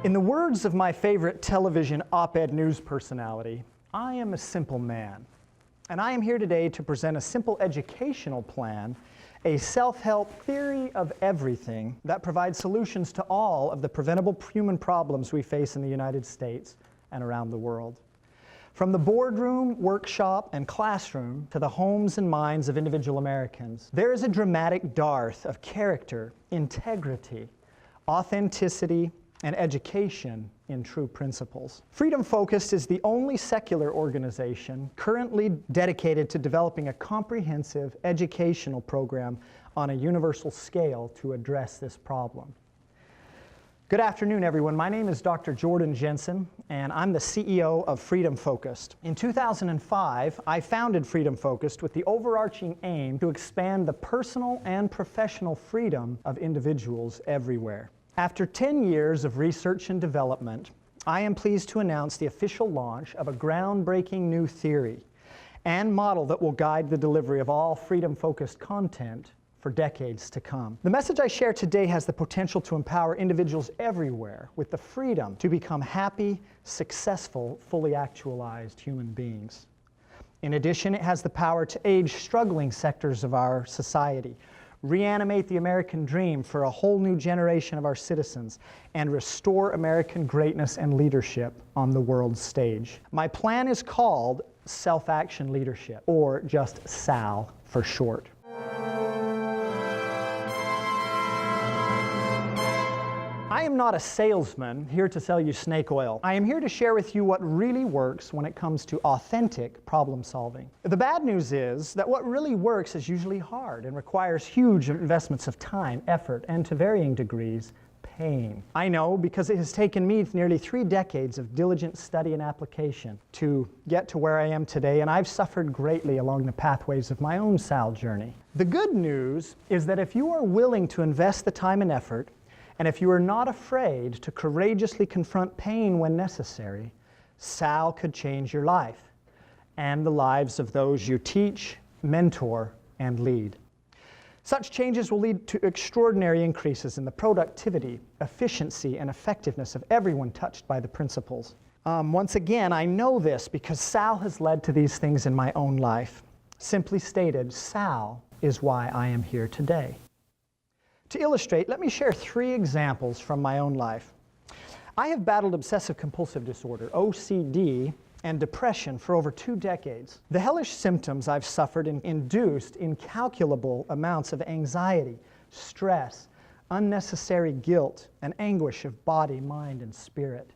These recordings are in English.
In the words of my favorite television op-ed news personality, I am a simple man. And I am here today to present a simple educational plan, a self-help theory of everything that provides solutions to all of the preventable human problems we face in the United States and around the world. From the boardroom, workshop, and classroom to the homes and minds of individual Americans, there is a dramatic dearth of character, integrity, authenticity, and education in true principles. Freedom Focused is the only secular organization currently dedicated to developing a comprehensive educational program on a universal scale to address this problem. Good afternoon, everyone. My name is Dr. Jordan Jensen, and I'm the CEO of Freedom Focused. In 2005, I founded Freedom Focused with the overarching aim to expand the personal and professional freedom of individuals everywhere. After 10 years of research and development, I am pleased to announce the official launch of a groundbreaking new theory and model that will guide the delivery of all freedom-focused content for decades to come. The message I share today has the potential to empower individuals everywhere with the freedom to become happy, successful, fully actualized human beings. In addition, it has the power to aid struggling sectors of our society, reanimate the American dream for a whole new generation of our citizens, and restore American greatness and leadership on the world stage. My plan is called Self-Action Leadership, or just SAL for short. I am not a salesman here to sell you snake oil. I am here to share with you what really works when it comes to authentic problem solving. The bad news is that what really works is usually hard and requires huge investments of time, effort, and to varying degrees, pain. I know because it has taken me nearly 3 decades of diligent study and application to get to where I am today, and I've suffered greatly along the pathways of my own SAL journey. The good news is that if you are willing to invest the time and effort, and if you are not afraid to courageously confront pain when necessary, SAL could change your life and the lives of those you teach, mentor, and lead. Such changes will lead to extraordinary increases in the productivity, efficiency, and effectiveness of everyone touched by the principles. Once again, I know this because SAL has led to these things in my own life. Simply stated, SAL is why I am here today. To illustrate, let me share 3 examples from my own life. I have battled obsessive-compulsive disorder, OCD, and depression for over 2 decades. The hellish symptoms I've suffered induced incalculable amounts of anxiety, stress, unnecessary guilt, and anguish of body, mind, and spirit.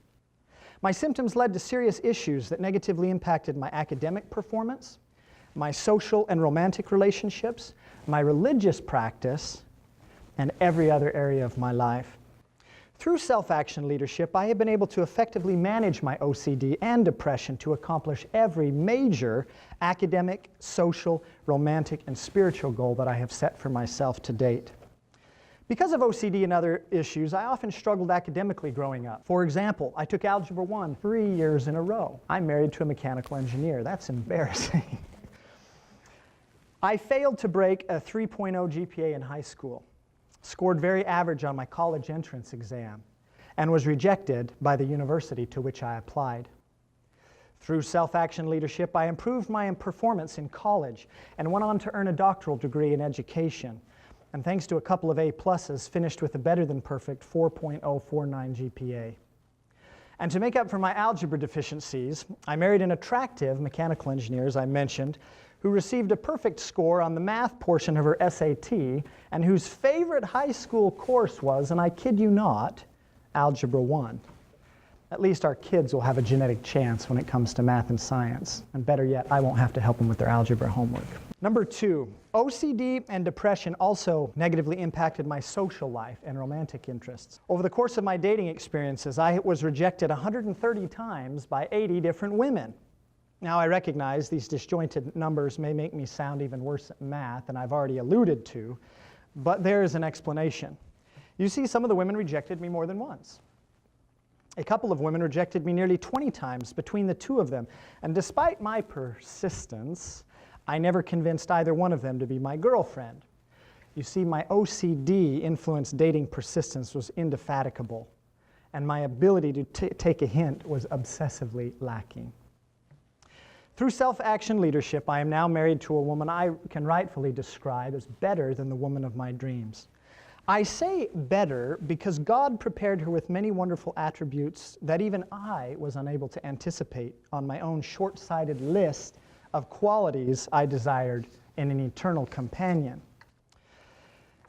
My symptoms led to serious issues that negatively impacted my academic performance, my social and romantic relationships, my religious practice, and every other area of my life. Through self-action leadership, I have been able to effectively manage my OCD and depression to accomplish every major academic, social, romantic, and spiritual goal that I have set for myself to date. Because of OCD and other issues, I often struggled academically growing up. For example, I took Algebra 1 3 years in a row. I'm married to a mechanical engineer. That's embarrassing. I failed to break a 3.0 GPA in high school, scored very average on my college entrance exam, and was rejected by the university to which I applied. Through self-action leadership, I improved my performance in college and went on to earn a doctoral degree in education. And thanks to a couple of A+, finished with a better than perfect 4.049 GPA. And to make up for my algebra deficiencies, I married an attractive mechanical engineer, as I mentioned, who received a perfect score on the math portion of her SAT, and whose favorite high school course was, and I kid you not, Algebra 1. At least our kids will have a genetic chance when it comes to math and science. And better yet, I won't have to help them with their algebra homework. Number 2, OCD and depression also negatively impacted my social life and romantic interests. Over the course of my dating experiences, I was rejected 130 times by 80 different women. Now, I recognize these disjointed numbers may make me sound even worse at math than I've already alluded to, but there is an explanation. You see, some of the women rejected me more than once. A couple of women rejected me nearly 20 times between the 2 of them, and despite my persistence, I never convinced either one of them to be my girlfriend. You see, my OCD-influenced dating persistence was indefatigable, and my ability to take a hint was obsessively lacking. Through self-action leadership, I am now married to a woman I can rightfully describe as better than the woman of my dreams. I say better because God prepared her with many wonderful attributes that even I was unable to anticipate on my own short-sighted list of qualities I desired in an eternal companion.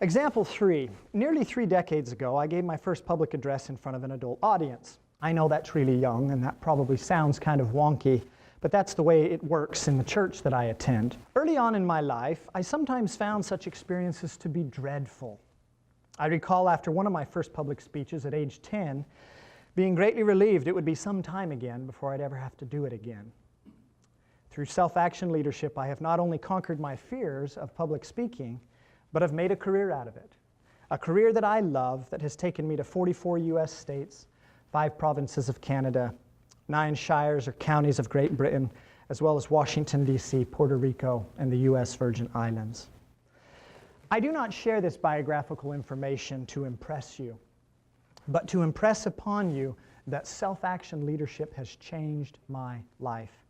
Example 3. Nearly 3 decades ago, I gave my first public address in front of an adult audience. I know that's really young, and that probably sounds kind of wonky, but that's the way it works in the church that I attend. Early on in my life, I sometimes found such experiences to be dreadful. I recall after one of my first public speeches at age 10, being greatly relieved it would be some time again before I'd ever have to do it again. Through self-action leadership, I have not only conquered my fears of public speaking, but have made a career out of it. A career that I love that has taken me to 44 U.S. states, 5 provinces of Canada, 9 shires or counties of Great Britain, as well as Washington, D.C., Puerto Rico, and the U.S. Virgin Islands. I do not share this biographical information to impress you, but to impress upon you that self-action leadership has changed my life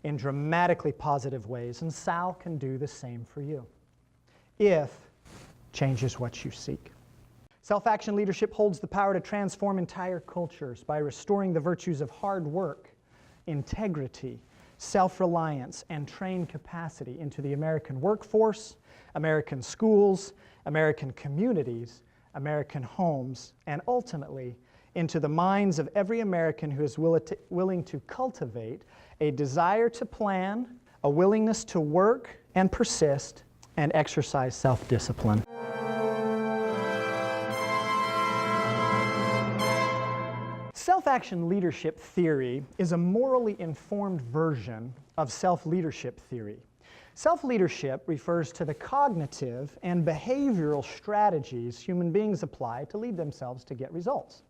in dramatically positive ways, and Sal can do the same for you, if change is what you seek. Self-action leadership holds the power to transform entire cultures by restoring the virtues of hard work, integrity, self-reliance, and trained capacity into the American workforce, American schools, American communities, American homes, and ultimately into the minds of every American who is willing to cultivate a desire to plan, a willingness to work and persist, and exercise self-discipline. Self-action leadership theory is a morally informed version of self-leadership theory. Self-leadership refers to the cognitive and behavioral strategies human beings apply to lead themselves to get results.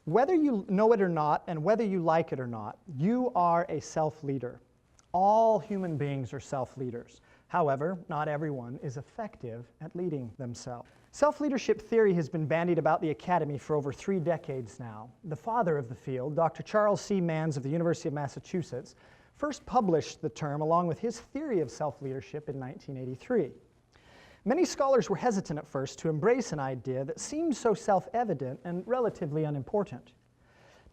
Whether you know it or not, and whether you like it or not, you are a self-leader. All human beings are self-leaders. However, not everyone is effective at leading themselves. Self-leadership theory has been bandied about the academy for over 3 decades now. The father of the field, Dr. Charles C. Manns of the University of Massachusetts, first published the term along with his theory of self-leadership in 1983. Many scholars were hesitant at first to embrace an idea that seemed so self-evident and relatively unimportant.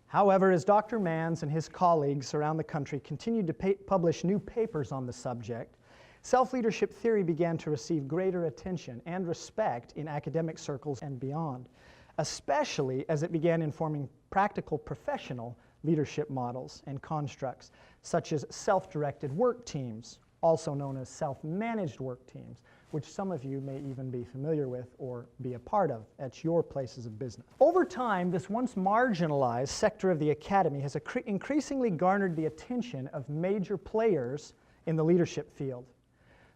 However, as Dr. Manns and his colleagues around the country continued to publish new papers on the subject, self-leadership theory began to receive greater attention and respect in academic circles and beyond, especially as it began informing practical professional leadership models and constructs, such as self-directed work teams, also known as self-managed work teams, which some of you may even be familiar with or be a part of at your places of business. Over time, this once marginalized sector of the academy has increasingly garnered the attention of major players in the leadership field.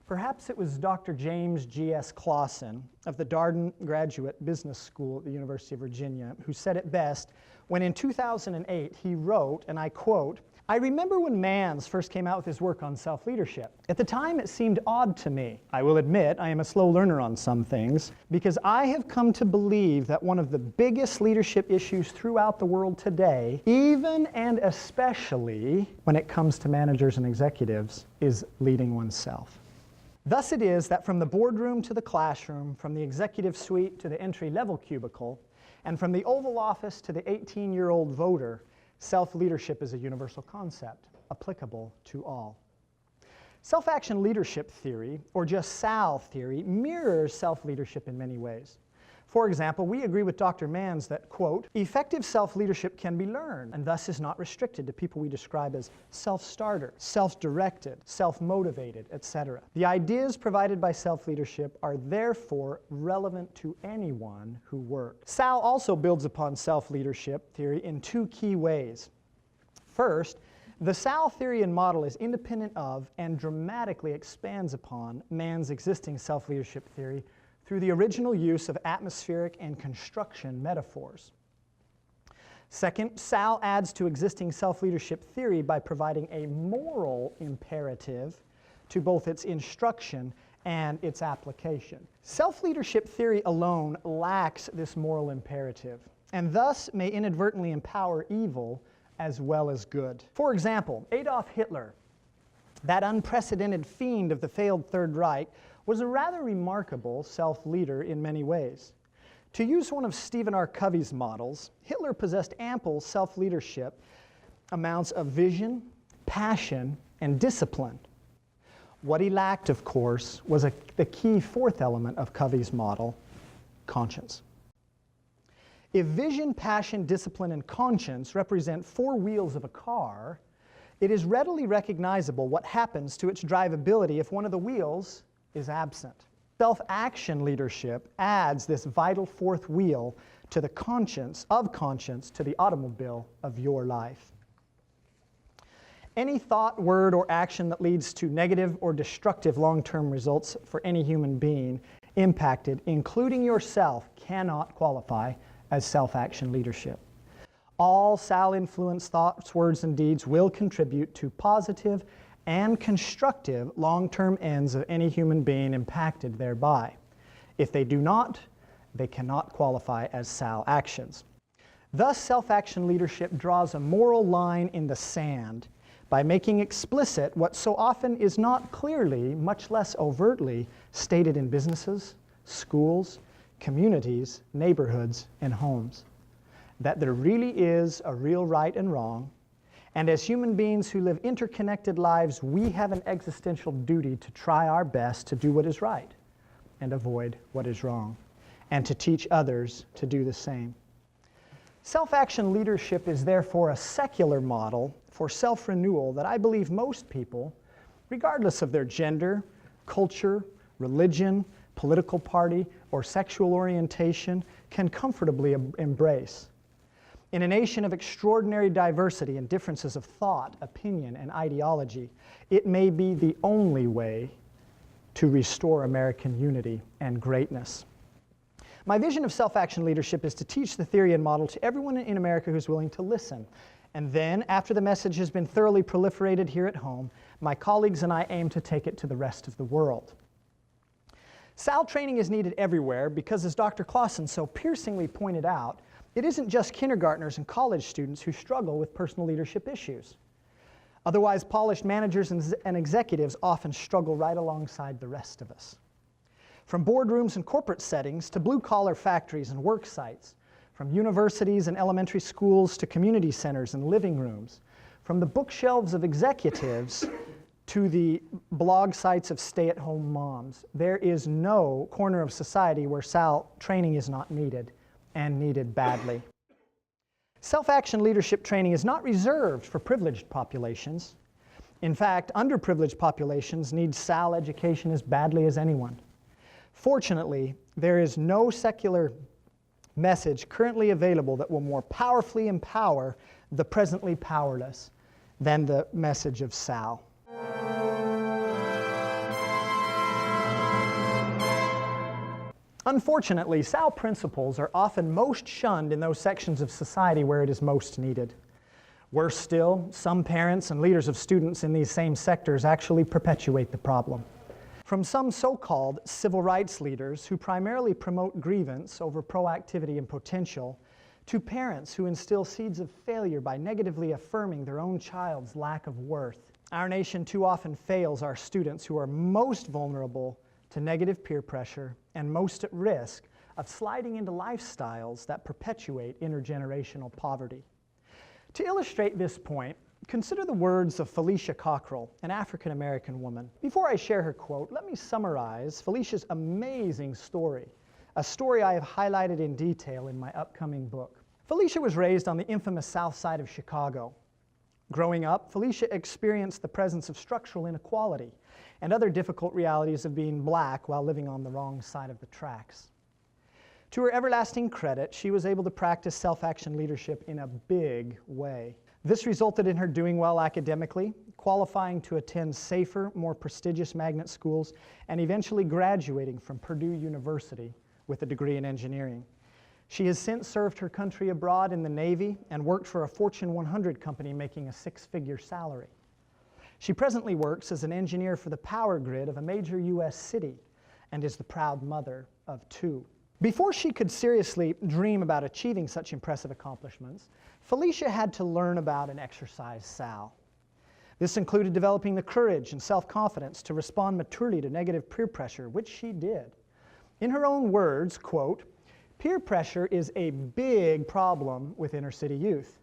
Perhaps it was Dr. James G.S. Clausen of the Darden Graduate Business School at the University of Virginia who said it best when in 2008 he wrote, and I quote, "I remember when Manns first came out with his work on self-leadership. At the time it seemed odd to me. I will admit I am a slow learner on some things because I have come to believe that one of the biggest leadership issues throughout the world today, even and especially when it comes to managers and executives, is leading oneself." Thus it is that from the boardroom to the classroom, from the executive suite to the entry-level cubicle, and from the Oval Office to the 18-year-old voter, self-leadership is a universal concept, applicable to all. Self-action leadership theory, or just SAL theory, mirrors self-leadership in many ways. For example, we agree with Dr. Manns that, quote, "effective self-leadership can be learned and thus is not restricted to people we describe as self-starters, self-directed, self-motivated, etc. The ideas provided by self-leadership are therefore relevant to anyone who works." SAL also builds upon self-leadership theory in 2 key ways. First, the SAL theory and model is independent of and dramatically expands upon Manns' existing self-leadership theory through the original use of atmospheric and construction metaphors. Second, SAL adds to existing self-leadership theory by providing a moral imperative to both its instruction and its application. Self-leadership theory alone lacks this moral imperative, and thus may inadvertently empower evil as well as good. For example, Adolf Hitler, that unprecedented fiend of the failed Third Reich, was a rather remarkable self-leader in many ways. To use one of Stephen R. Covey's models, Hitler possessed ample self-leadership amounts of vision, passion, and discipline. What he lacked, of course, was the key fourth element of Covey's model, conscience. If vision, passion, discipline, and conscience represent four wheels of a car, it is readily recognizable what happens to its drivability if one of the wheels is absent. Self-action leadership adds this vital fourth wheel to the conscience to the automobile of your life. Any thought, word, or action that leads to negative or destructive long-term results for any human being impacted, including yourself, cannot qualify as self-action leadership. All Sal-influenced thoughts, words, and deeds will contribute to positive and constructive long-term ends of any human being impacted thereby. If they do not, they cannot qualify as Sal actions. Thus, self-action leadership draws a moral line in the sand by making explicit what so often is not clearly, much less overtly, stated in businesses, schools, communities, neighborhoods, and homes. That there really is a real right and wrong, and as human beings who live interconnected lives, we have an existential duty to try our best to do what is right and avoid what is wrong, and to teach others to do the same. Self-action leadership is therefore a secular model for self-renewal that I believe most people, regardless of their gender, culture, religion, political party, or sexual orientation, can comfortably embrace. In a nation of extraordinary diversity and differences of thought, opinion, and ideology, it may be the only way to restore American unity and greatness. My vision of self-action leadership is to teach the theory and model to everyone in America who's willing to listen. And then, after the message has been thoroughly proliferated here at home, my colleagues and I aim to take it to the rest of the world. SAL training is needed everywhere because, as Dr. Clausen so piercingly pointed out, it isn't just kindergartners and college students who struggle with personal leadership issues. Otherwise polished managers and executives often struggle right alongside the rest of us. From boardrooms and corporate settings to blue-collar factories and work sites, from universities and elementary schools to community centers and living rooms, from the bookshelves of executives to the blog sites of stay-at-home moms, there is no corner of society where SAL training is not needed, and needed badly. Self-action leadership training is not reserved for privileged populations. In fact, underprivileged populations need SAL education as badly as anyone. Fortunately, there is no secular message currently available that will more powerfully empower the presently powerless than the message of SAL. Unfortunately, SAL principles are often most shunned in those sections of society where it is most needed. Worse still, some parents and leaders of students in these same sectors actually perpetuate the problem. From some so-called civil rights leaders who primarily promote grievance over proactivity and potential, to parents who instill seeds of failure by negatively affirming their own child's lack of worth. Our nation too often fails our students who are most vulnerable to negative peer pressure and most at risk of sliding into lifestyles that perpetuate intergenerational poverty. To illustrate this point, consider the words of Felicia Cockrell, an African-American woman. Before I share her quote, let me summarize Felicia's amazing story, a story I have highlighted in detail in my upcoming book. Felicia was raised on the infamous South Side of Chicago. Growing up, Felicia experienced the presence of structural inequality and other difficult realities of being black while living on the wrong side of the tracks. To her everlasting credit, she was able to practice self-action leadership in a big way. This resulted in her doing well academically, qualifying to attend safer, more prestigious magnet schools, and eventually graduating from Purdue University with a degree in engineering. She has since served her country abroad in the Navy and worked for a Fortune 100 company making a six-figure salary. She presently works as an engineer for the power grid of a major U.S. city and is the proud mother of two. Before she could seriously dream about achieving such impressive accomplishments, Felicia had to learn about and exercise Sal. This included developing the courage and self-confidence to respond maturely to negative peer pressure, which she did. In her own words, quote, "Peer pressure is a big problem with inner city youth.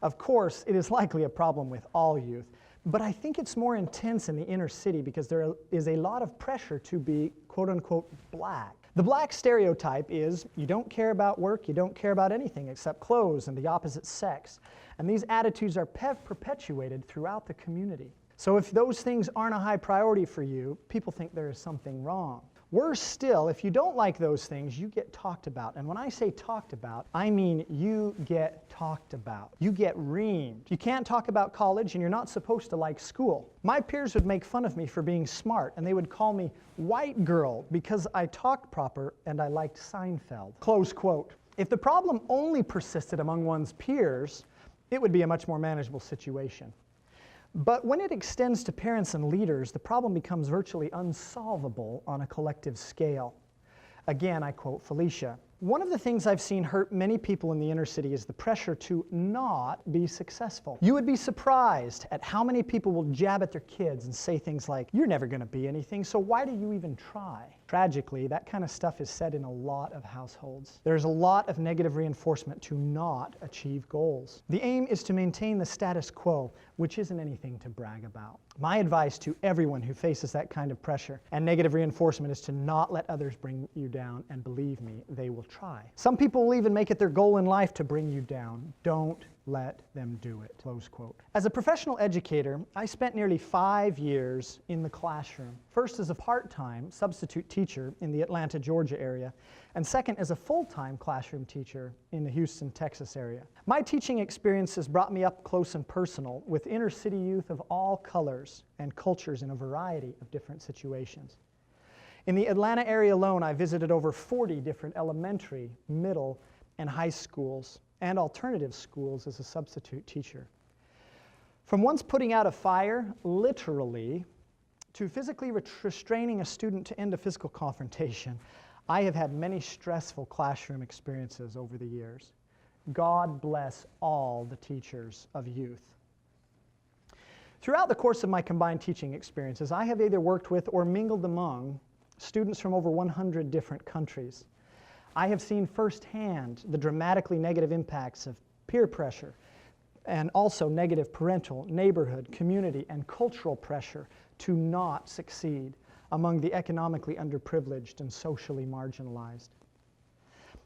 Of course, it is likely a problem with all youth, but I think it's more intense in the inner city because there is a lot of pressure to be, quote-unquote, black. The black stereotype is you don't care about work, you don't care about anything except clothes and the opposite sex. And these attitudes are perpetuated throughout the community. So if those things aren't a high priority for you, people think there is something wrong. Worse still, if you don't like those things, you get talked about. And when I say talked about, I mean you get talked about. You get reamed. You can't talk about college and you're not supposed to like school. My peers would make fun of me for being smart and they would call me white girl because I talked proper and I liked Seinfeld." Close quote. If the problem only persisted among one's peers, it would be a much more manageable situation. But when it extends to parents and leaders, the problem becomes virtually unsolvable on a collective scale. Again, I quote Felicia, "One of the things I've seen hurt many people in the inner city is the pressure to not be successful. You would be surprised at how many people will jab at their kids and say things like, 'You're never going to be anything, so why do you even try?' Tragically, that kind of stuff is said in a lot of households. There's a lot of negative reinforcement to not achieve goals. The aim is to maintain the status quo, which isn't anything to brag about. My advice to everyone who faces that kind of pressure and negative reinforcement is to not let others bring you down, and believe me, they will try. Some people will even make it their goal in life to bring you down. Don't let them do it." Close quote. As a professional educator, I spent nearly 5 years in the classroom. First as a part-time substitute teacher in the Atlanta, Georgia area, and second as a full-time classroom teacher in the Houston, Texas area. My teaching experiences brought me up close and personal with inner city youth of all colors and cultures in a variety of different situations. In the Atlanta area alone, I visited over 40 different elementary, middle, and high schools and alternative schools as a substitute teacher. From once putting out a fire, literally, to physically restraining a student to end a physical confrontation, I have had many stressful classroom experiences over the years. God bless all the teachers of youth. Throughout the course of my combined teaching experiences, I have either worked with or mingled among students from over 100 different countries. I have seen firsthand the dramatically negative impacts of peer pressure and also negative parental, neighborhood, community, and cultural pressure to not succeed among the economically underprivileged and socially marginalized.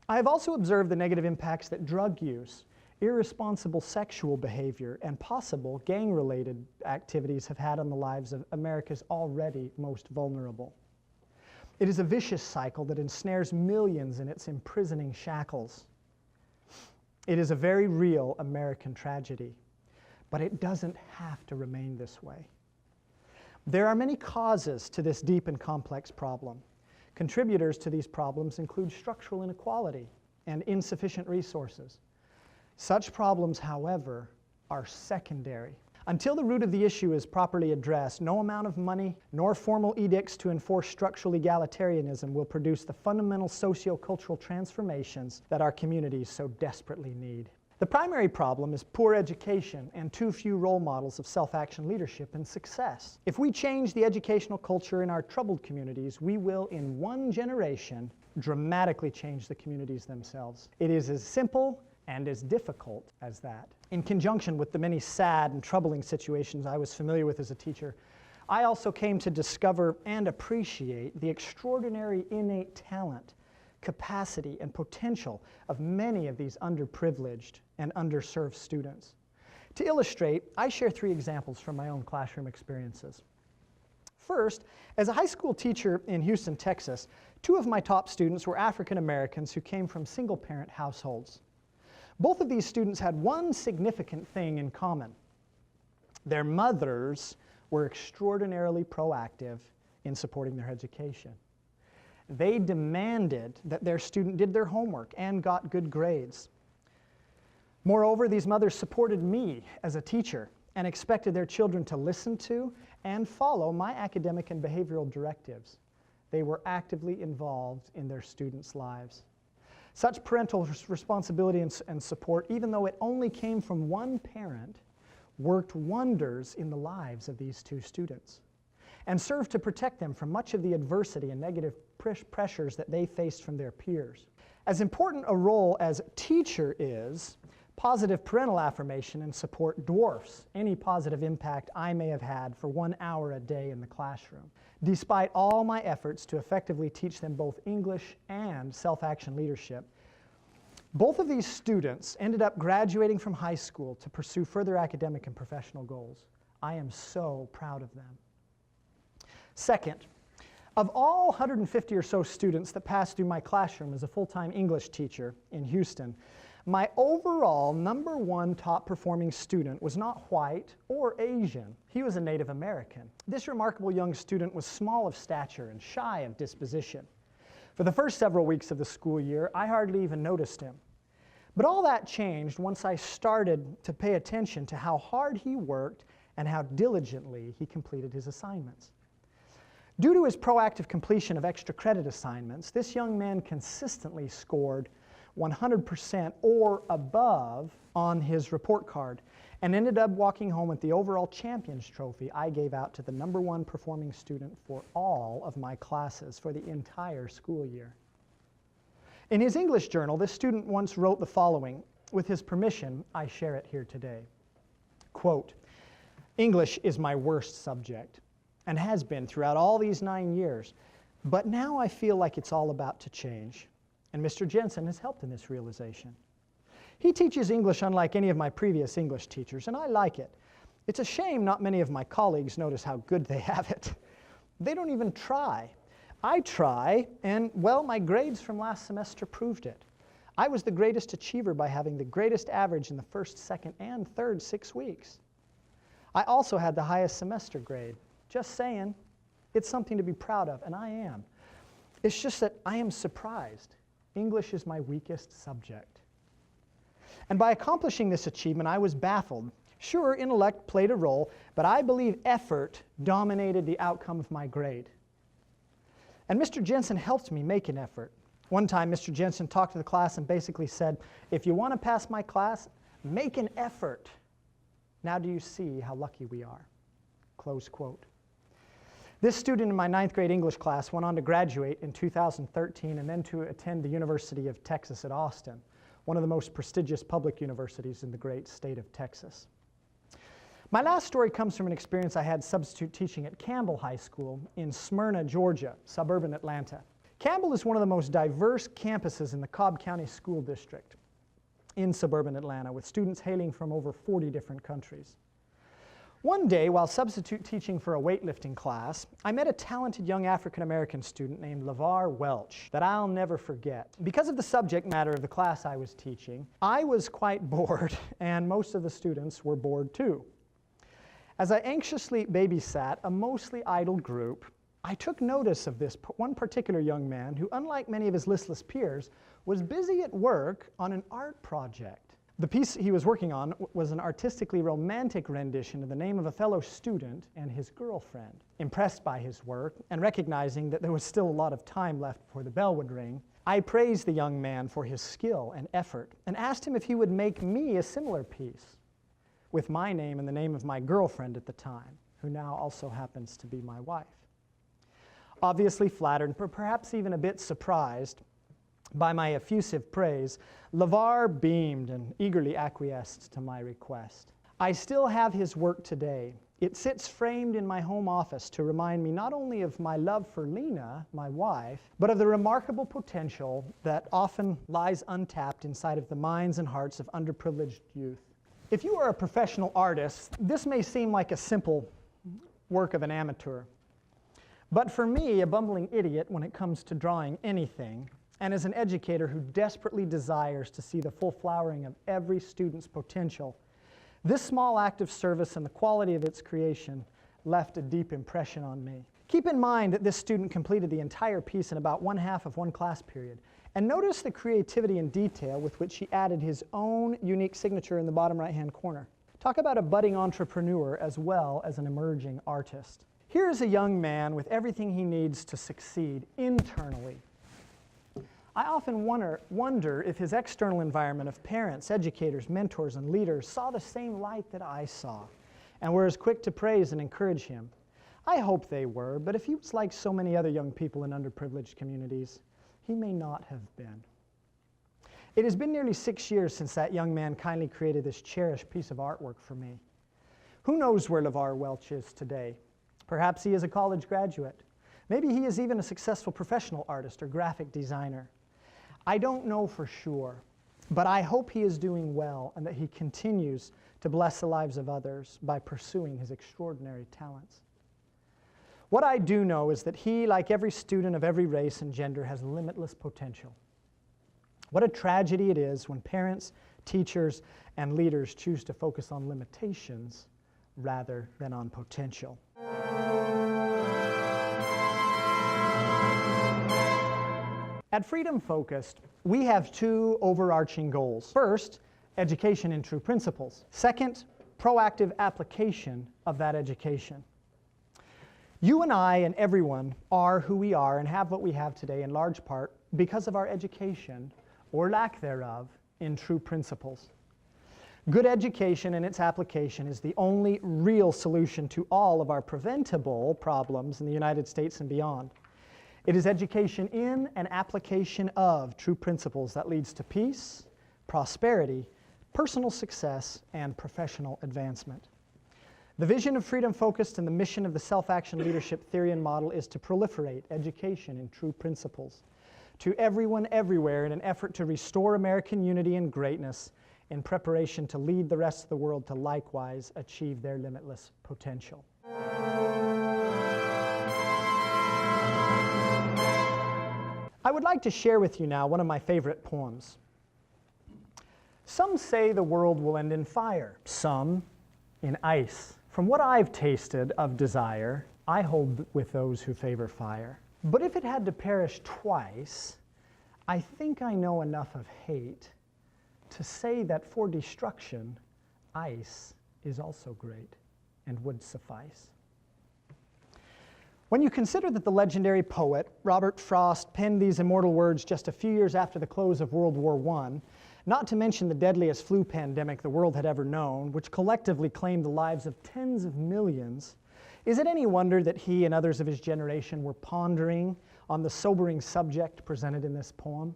I have also observed the negative impacts that drug use, irresponsible sexual behavior, and possible gang-related activities have had on the lives of America's already most vulnerable. It is a vicious cycle that ensnares millions in its imprisoning shackles. It is a very real American tragedy, but it doesn't have to remain this way. There are many causes to this deep and complex problem. Contributors to these problems include structural inequality and insufficient resources. Such problems, however, are secondary. Until the root of the issue is properly addressed, no amount of money nor formal edicts to enforce structural egalitarianism will produce the fundamental socio-cultural transformations that our communities so desperately need. The primary problem is poor education and too few role models of self-action leadership and success. If we change the educational culture in our troubled communities, we will, in one generation, dramatically change the communities themselves. It is as simple and as difficult as that. In conjunction with the many sad and troubling situations I was familiar with as a teacher, I also came to discover and appreciate the extraordinary innate talent, capacity, and potential of many of these underprivileged and underserved students. To illustrate, I share 3 examples from my own classroom experiences. First, as a high school teacher in Houston, Texas, 2 of my top students were African Americans who came from single-parent households. Both of these students had one significant thing in common. Their mothers were extraordinarily proactive in supporting their education. They demanded that their student did their homework and got good grades. Moreover, these mothers supported me as a teacher and expected their children to listen to and follow my academic and behavioral directives. They were actively involved in their students' lives. Such parental responsibility and support, even though it only came from one parent, worked wonders in the lives of these two students and served to protect them from much of the adversity and negative pressures that they faced from their peers. As important a role as teacher is, positive parental affirmation and support dwarfs any positive impact I may have had for 1 hour a day in the classroom. Despite all my efforts to effectively teach them both English and self-action leadership, both of these students ended up graduating from high school to pursue further academic and professional goals. I am so proud of them. Second, of all 150 or so students that passed through my classroom as a full-time English teacher in Houston, my overall #1 top performing student was not white or Asian. He was a Native American. This remarkable young student was small of stature and shy of disposition. For the first several weeks of the school year, I hardly even noticed him. But all that changed once I started to pay attention to how hard he worked and how diligently he completed his assignments. Due to his proactive completion of extra credit assignments, this young man consistently scored 100% or above on his report card and ended up walking home with the overall champions trophy I gave out to the #1 performing student for all of my classes for the entire school year. In his English journal, this student once wrote the following. With his permission, I share it here today. Quote, "English is my worst subject and has been throughout all these 9 years, but now I feel like it's all about to change. And Mr. Jensen has helped in this realization. He teaches English unlike any of my previous English teachers, and I like it. It's a shame not many of my colleagues notice how good they have it. They don't even try. I try, and well, my grades from last semester proved it. I was the greatest achiever by having the greatest average in the first, second, and third 6 weeks. I also had the highest semester grade. Just saying, it's something to be proud of, and I am. It's just that I am surprised. English is my weakest subject. And by accomplishing this achievement, I was baffled. Sure, intellect played a role, but I believe effort dominated the outcome of my grade. And Mr. Jensen helped me make an effort. One time, Mr. Jensen talked to the class and basically said, if you want to pass my class, make an effort. Now do you see how lucky we are?" Close quote. This student in my 9th grade English class went on to graduate in 2013 and then to attend the University of Texas at Austin, one of the most prestigious public universities in the great state of Texas. My last story comes from an experience I had substitute teaching at Campbell High School in Smyrna, Georgia, suburban Atlanta. Campbell is one of the most diverse campuses in the Cobb County School District in suburban Atlanta, with students hailing from over 40 different countries. One day, while substitute teaching for a weightlifting class, I met a talented young African-American student named LeVar Welch that I'll never forget. Because of the subject matter of the class I was teaching, I was quite bored, and most of the students were bored too. As I anxiously babysat a mostly idle group, I took notice of this one particular young man who, unlike many of his listless peers, was busy at work on an art project. The piece he was working on was an artistically romantic rendition of the name of a fellow student and his girlfriend. Impressed by his work and recognizing that there was still a lot of time left before the bell would ring, I praised the young man for his skill and effort and asked him if he would make me a similar piece with my name and the name of my girlfriend at the time, who now also happens to be my wife. Obviously flattered, but perhaps even a bit surprised by my effusive praise, LeVar beamed and eagerly acquiesced to my request. I still have his work today. It sits framed in my home office to remind me not only of my love for Lena, my wife, but of the remarkable potential that often lies untapped inside of the minds and hearts of underprivileged youth. If you are a professional artist, this may seem like a simple work of an amateur. But for me, a bumbling idiot when it comes to drawing anything, and as an educator who desperately desires to see the full flowering of every student's potential, this small act of service and the quality of its creation left a deep impression on me. Keep in mind that this student completed the entire piece in about 1/2 of one class period, and notice the creativity and detail with which he added his own unique signature in the bottom right-hand corner. Talk about a budding entrepreneur as well as an emerging artist. Here is a young man with everything he needs to succeed internally. I often wonder if his external environment of parents, educators, mentors, and leaders saw the same light that I saw and were as quick to praise and encourage him. I hope they were, but if he was like so many other young people in underprivileged communities, he may not have been. It has been nearly 6 years since that young man kindly created this cherished piece of artwork for me. Who knows where LeVar Welch is today? Perhaps he is a college graduate. Maybe he is even a successful professional artist or graphic designer. I don't know for sure, but I hope he is doing well and that he continues to bless the lives of others by pursuing his extraordinary talents. What I do know is that he, like every student of every race and gender, has limitless potential. What a tragedy it is when parents, teachers, and leaders choose to focus on limitations rather than on potential. At Freedom Focused, we have two overarching goals. First, education in true principles. Second, proactive application of that education. You and I and everyone are who we are and have what we have today in large part because of our education, or lack thereof, in true principles. Good education and its application is the only real solution to all of our preventable problems in the United States and beyond. It is education in and application of true principles that leads to peace, prosperity, personal success, and professional advancement. The vision of Freedom Focused and the mission of the self-action leadership theory and model is to proliferate education in true principles to everyone everywhere in an effort to restore American unity and greatness in preparation to lead the rest of the world to likewise achieve their limitless potential. I would like to share with you now one of my favorite poems. Some say the world will end in fire, some in ice. From what I've tasted of desire, I hold with those who favor fire. But if it had to perish twice, I think I know enough of hate to say that for destruction, ice is also great and would suffice. When you consider that the legendary poet Robert Frost penned these immortal words just a few years after the close of World War I, not to mention the deadliest flu pandemic the world had ever known, which collectively claimed the lives of tens of millions, is it any wonder that he and others of his generation were pondering on the sobering subject presented in this poem?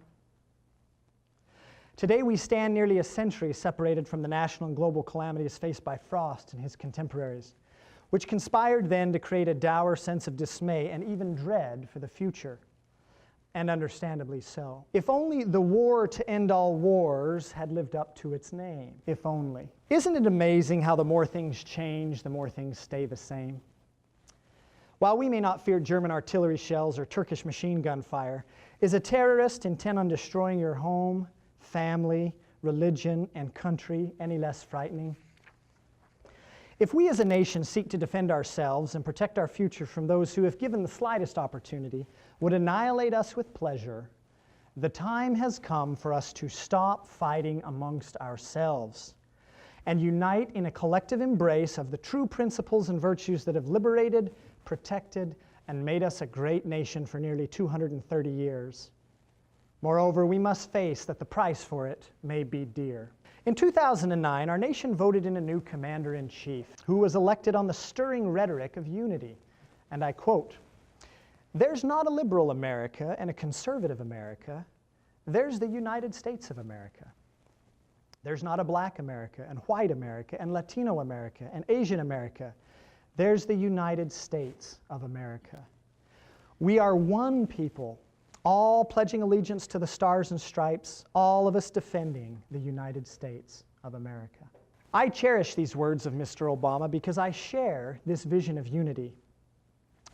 Today we stand nearly a century separated from the national and global calamities faced by Frost and his contemporaries, which conspired then to create a dour sense of dismay and even dread for the future, and understandably so. If only the war to end all wars had lived up to its name, if only. Isn't it amazing how the more things change, the more things stay the same? While we may not fear German artillery shells or Turkish machine gun fire, is a terrorist intent on destroying your home, family, religion, and country any less frightening? If we as a nation seek to defend ourselves and protect our future from those who, if given the slightest opportunity, would annihilate us with pleasure, the time has come for us to stop fighting amongst ourselves and unite in a collective embrace of the true principles and virtues that have liberated, protected, and made us a great nation for nearly 230 years. Moreover, we must face that the price for it may be dear. In 2009, our nation voted in a new commander-in-chief who was elected on the stirring rhetoric of unity. And I quote, "There's not a liberal America and a conservative America. There's the United States of America. There's not a black America and white America and Latino America and Asian America. There's the United States of America. We are one people, all pledging allegiance to the stars and stripes, all of us defending the United States of America." I cherish these words of Mr. Obama because I share this vision of unity.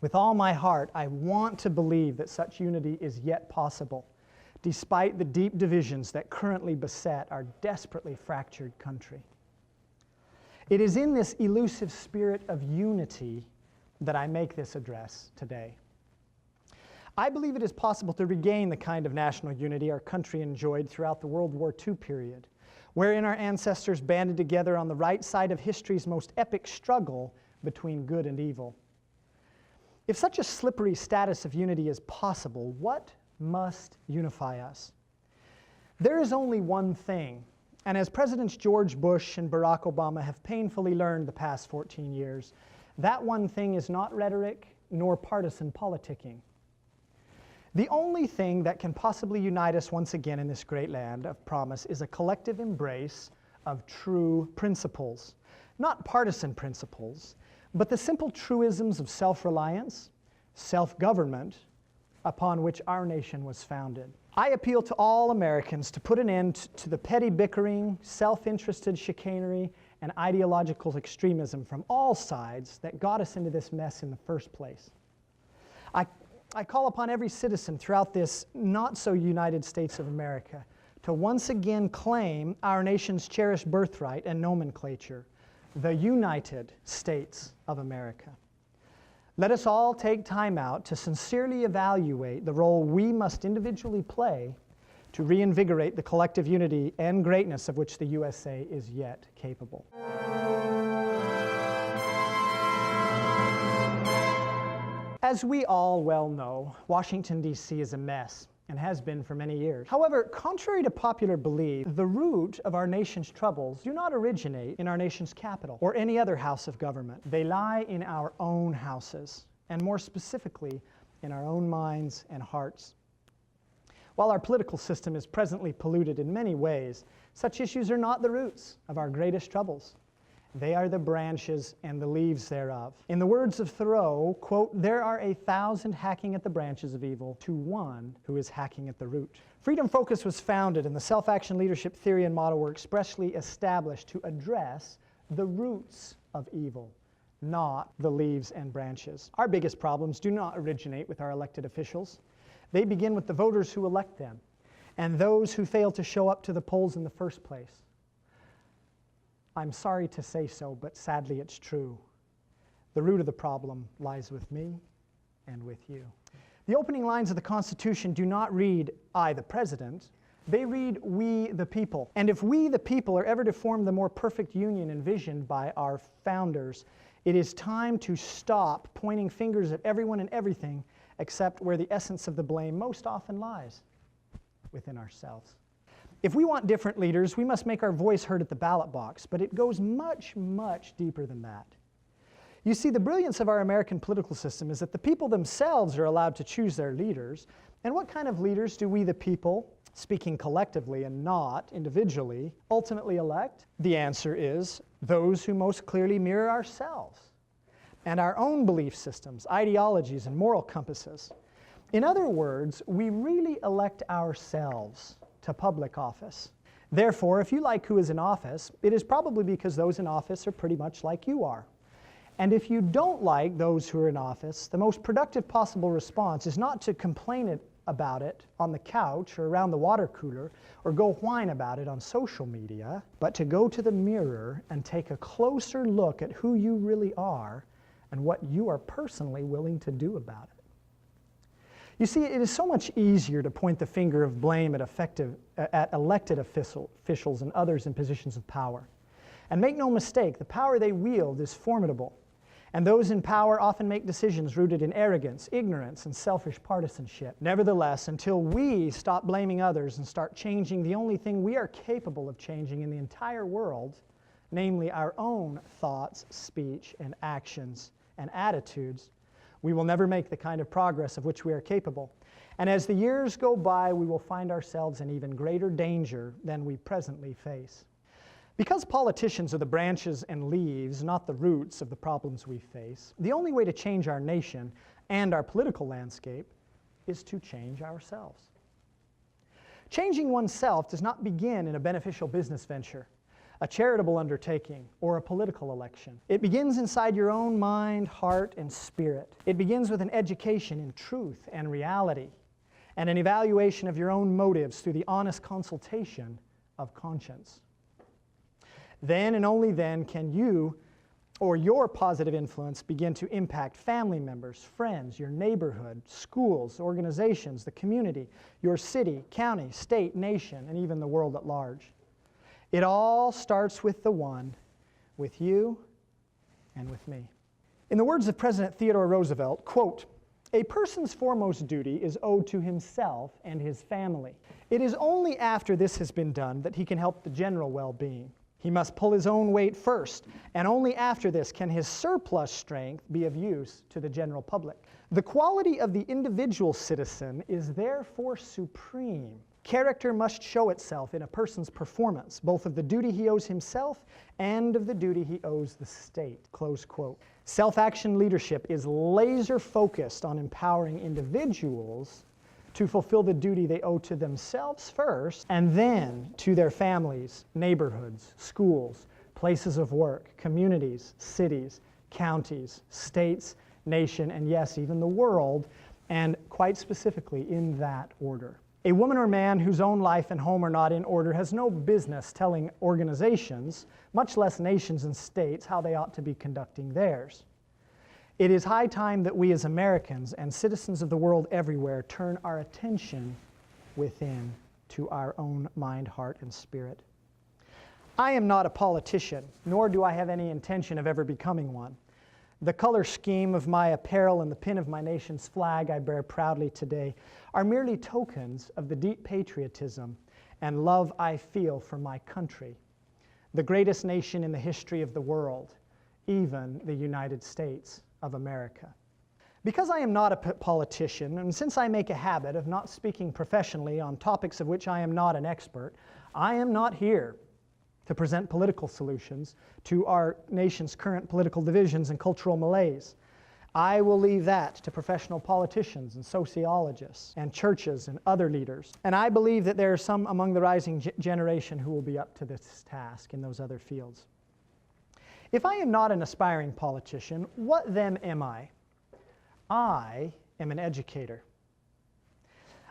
With all my heart, I want to believe that such unity is yet possible, despite the deep divisions that currently beset our desperately fractured country. It is in this elusive spirit of unity that I make this address today. I believe it is possible to regain the kind of national unity our country enjoyed throughout the World War II period, wherein our ancestors banded together on the right side of history's most epic struggle between good and evil. If such a slippery status of unity is possible, what must unify us? There is only one thing, and as Presidents George Bush and Barack Obama have painfully learned the past 14 years, that one thing is not rhetoric nor partisan politicking. The only thing that can possibly unite us once again in this great land of promise is a collective embrace of true principles. Not partisan principles, but the simple truisms of self-reliance, self-government, upon which our nation was founded. I appeal to all Americans to put an end to the petty bickering, self-interested chicanery, and ideological extremism from all sides that got us into this mess in the first place. I call upon every citizen throughout this not-so-United States of America to once again claim our nation's cherished birthright and nomenclature, the United States of America. Let us all take time out to sincerely evaluate the role we must individually play to reinvigorate the collective unity and greatness of which the USA is yet capable. As we all well know, Washington, D.C. is a mess and has been for many years. However, contrary to popular belief, the root of our nation's troubles do not originate in our nation's capital or any other house of government. They lie in our own houses, and more specifically, in our own minds and hearts. While our political system is presently polluted in many ways, such issues are not the roots of our greatest troubles. They are the branches and the leaves thereof. In the words of Thoreau, quote, "There are 1,000 hacking at the branches of evil to one who is hacking at the root." Freedom Focus was founded, and the self-action leadership theory and model were expressly established to address the roots of evil, not the leaves and branches. Our biggest problems do not originate with our elected officials. They begin with the voters who elect them and those who fail to show up to the polls in the first place. I'm sorry to say so, but sadly it's true. The root of the problem lies with me and with you. The opening lines of the Constitution do not read, "I, the President." They read, "We, the people." And if we, the people, are ever to form the more perfect union envisioned by our founders, it is time to stop pointing fingers at everyone and everything except where the essence of the blame most often lies, within ourselves. If we want different leaders, we must make our voice heard at the ballot box, but it goes much, much deeper than that. You see, the brilliance of our American political system is that the people themselves are allowed to choose their leaders. And what kind of leaders do we, the people, speaking collectively and not individually, ultimately elect? The answer is those who most clearly mirror ourselves and our own belief systems, ideologies, and moral compasses. In other words, we really elect ourselves to public office. Therefore, if you like who is in office, it is probably because those in office are pretty much like you are. And if you don't like those who are in office, the most productive possible response is not to complain about it on the couch or around the water cooler or go whine about it on social media, but to go to the mirror and take a closer look at who you really are and what you are personally willing to do about it. You see, it is so much easier to point the finger of blame at elected officials and others in positions of power. And make no mistake, the power they wield is formidable. And those in power often make decisions rooted in arrogance, ignorance, and selfish partisanship. Nevertheless, until we stop blaming others and start changing the only thing we are capable of changing in the entire world, namely our own thoughts, speech, and actions and attitudes, we will never make the kind of progress of which we are capable. And as the years go by, we will find ourselves in even greater danger than we presently face. Because politicians are the branches and leaves, not the roots of the problems we face, the only way to change our nation and our political landscape is to change ourselves. Changing oneself does not begin in a beneficial business venture, a charitable undertaking, or a political election. It begins inside your own mind, heart, and spirit. It begins with an education in truth and reality, and an evaluation of your own motives through the honest consultation of conscience. Then and only then can you or your positive influence begin to impact family members, friends, your neighborhood, schools, organizations, the community, your city, county, state, nation, and even the world at large. It all starts with the one, with you and with me. In the words of President Theodore Roosevelt, quote, "A person's foremost duty is owed to himself and his family. It is only after this has been done that he can help the general well-being. He must pull his own weight first, and only after this can his surplus strength be of use to the general public. The quality of the individual citizen is therefore supreme. Character must show itself in a person's performance, both of the duty he owes himself and of the duty he owes the state." Close quote. Self-action leadership is laser-focused on empowering individuals to fulfill the duty they owe to themselves first, and then to their families, neighborhoods, schools, places of work, communities, cities, counties, states, nation, and yes, even the world, and quite specifically in that order. A woman or man whose own life and home are not in order has no business telling organizations, much less nations and states, how they ought to be conducting theirs. It is high time that we as Americans and citizens of the world everywhere turn our attention within to our own mind, heart, and spirit. I am not a politician, nor do I have any intention of ever becoming one. The color scheme of my apparel and the pin of my nation's flag I bear proudly today are merely tokens of the deep patriotism and love I feel for my country, the greatest nation in the history of the world, even the United States of America. Because I am not a politician, and since I make a habit of not speaking professionally on topics of which I am not an expert, I am not here to present political solutions to our nation's current political divisions and cultural malaise. I will leave that to professional politicians and sociologists and churches and other leaders. And I believe that there are some among the rising generation who will be up to this task in those other fields. If I am not an aspiring politician, what then am I? I am an educator.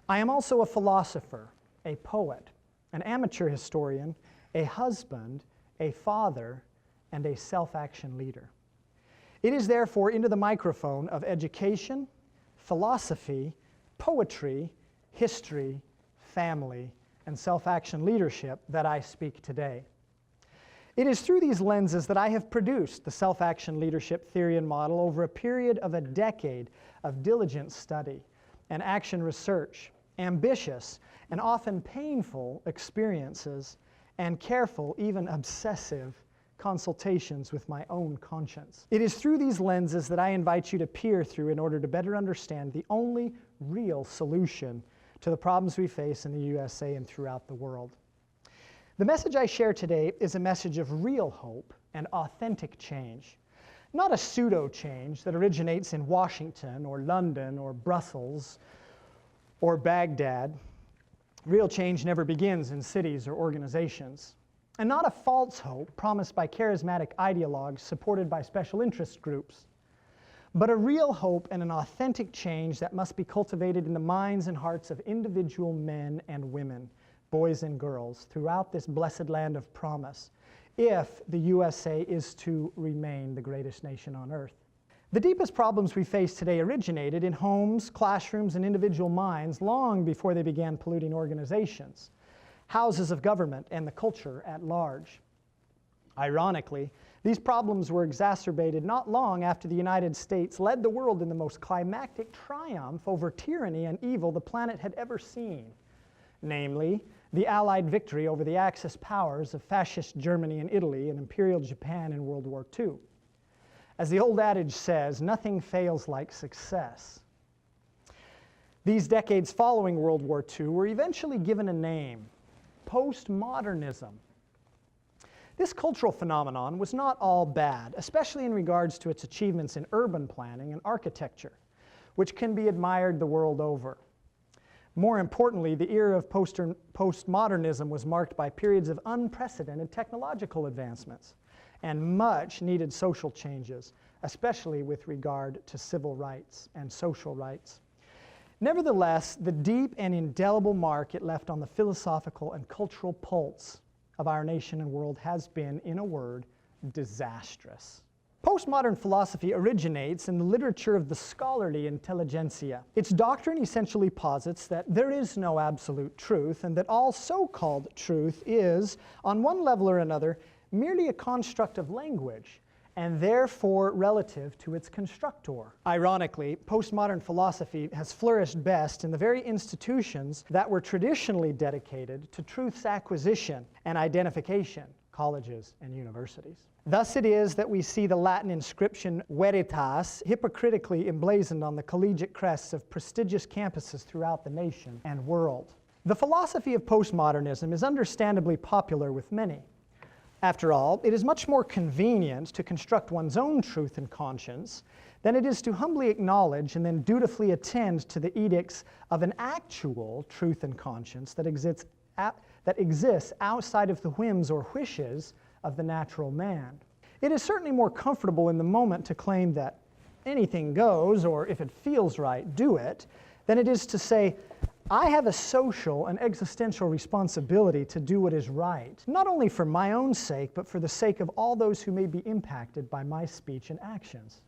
I am also a philosopher, a poet, an amateur historian, a husband, a father, and a self-action leader. It is therefore into the microphone of education, philosophy, poetry, history, family, and self-action leadership that I speak today. It is through these lenses that I have produced the self-action leadership theory and model over a period of a decade of diligent study and action research, ambitious and often painful experiences, and careful, even obsessive, consultations with my own conscience. It is through these lenses that I invite you to peer through in order to better understand the only real solution to the problems we face in the USA and throughout the world. The message I share today is a message of real hope and authentic change, not a pseudo-change that originates in Washington or London or Brussels or Baghdad. Real change never begins in cities or organizations. And not a false hope promised by charismatic ideologues supported by special interest groups, but a real hope and an authentic change that must be cultivated in the minds and hearts of individual men and women, boys and girls, throughout this blessed land of promise, if the USA is to remain the greatest nation on earth. The deepest problems we face today originated in homes, classrooms, and individual minds long before they began polluting organizations, houses of government, and the culture at large. Ironically, these problems were exacerbated not long after the United States led the world in the most climactic triumph over tyranny and evil the planet had ever seen, namely, the Allied victory over the Axis powers of fascist Germany and Italy and Imperial Japan in World War II. As the old adage says, nothing fails like success. These decades following World War II were eventually given a name: postmodernism. This cultural phenomenon was not all bad, especially in regards to its achievements in urban planning and architecture, which can be admired the world over. More importantly, the era of postmodernism was marked by periods of unprecedented technological advancements and much needed social changes, especially with regard to civil rights and social rights. Nevertheless, the deep and indelible mark it left on the philosophical and cultural pulse of our nation and world has been, in a word, disastrous. Postmodern philosophy originates in the literature of the scholarly intelligentsia. Its doctrine essentially posits that there is no absolute truth and that all so-called truth is, on one level or another, merely a construct of language and therefore relative to its constructor. Ironically, postmodern philosophy has flourished best in the very institutions that were traditionally dedicated to truth's acquisition and identification, colleges and universities. Thus it is that we see the Latin inscription Veritas hypocritically emblazoned on the collegiate crests of prestigious campuses throughout the nation and world. The philosophy of postmodernism is understandably popular with many. After all, it is much more convenient to construct one's own truth and conscience than it is to humbly acknowledge and then dutifully attend to the edicts of an actual truth and conscience that exists outside of the whims or wishes of the natural man. It is certainly more comfortable in the moment to claim that anything goes, or if it feels right, do it, than it is to say, I have a social and existential responsibility to do what is right, not only for my own sake, but for the sake of all those who may be impacted by my speech and actions.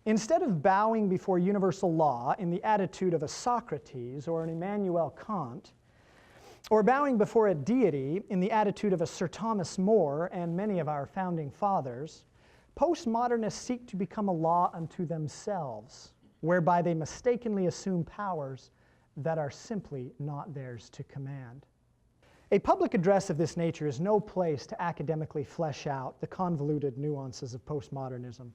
Instead of bowing before universal law in the attitude of a Socrates or an Immanuel Kant, or bowing before a deity in the attitude of a Sir Thomas More and many of our founding fathers, postmodernists seek to become a law unto themselves, whereby they mistakenly assume powers that are simply not theirs to command. A public address of this nature is no place to academically flesh out the convoluted nuances of postmodernism.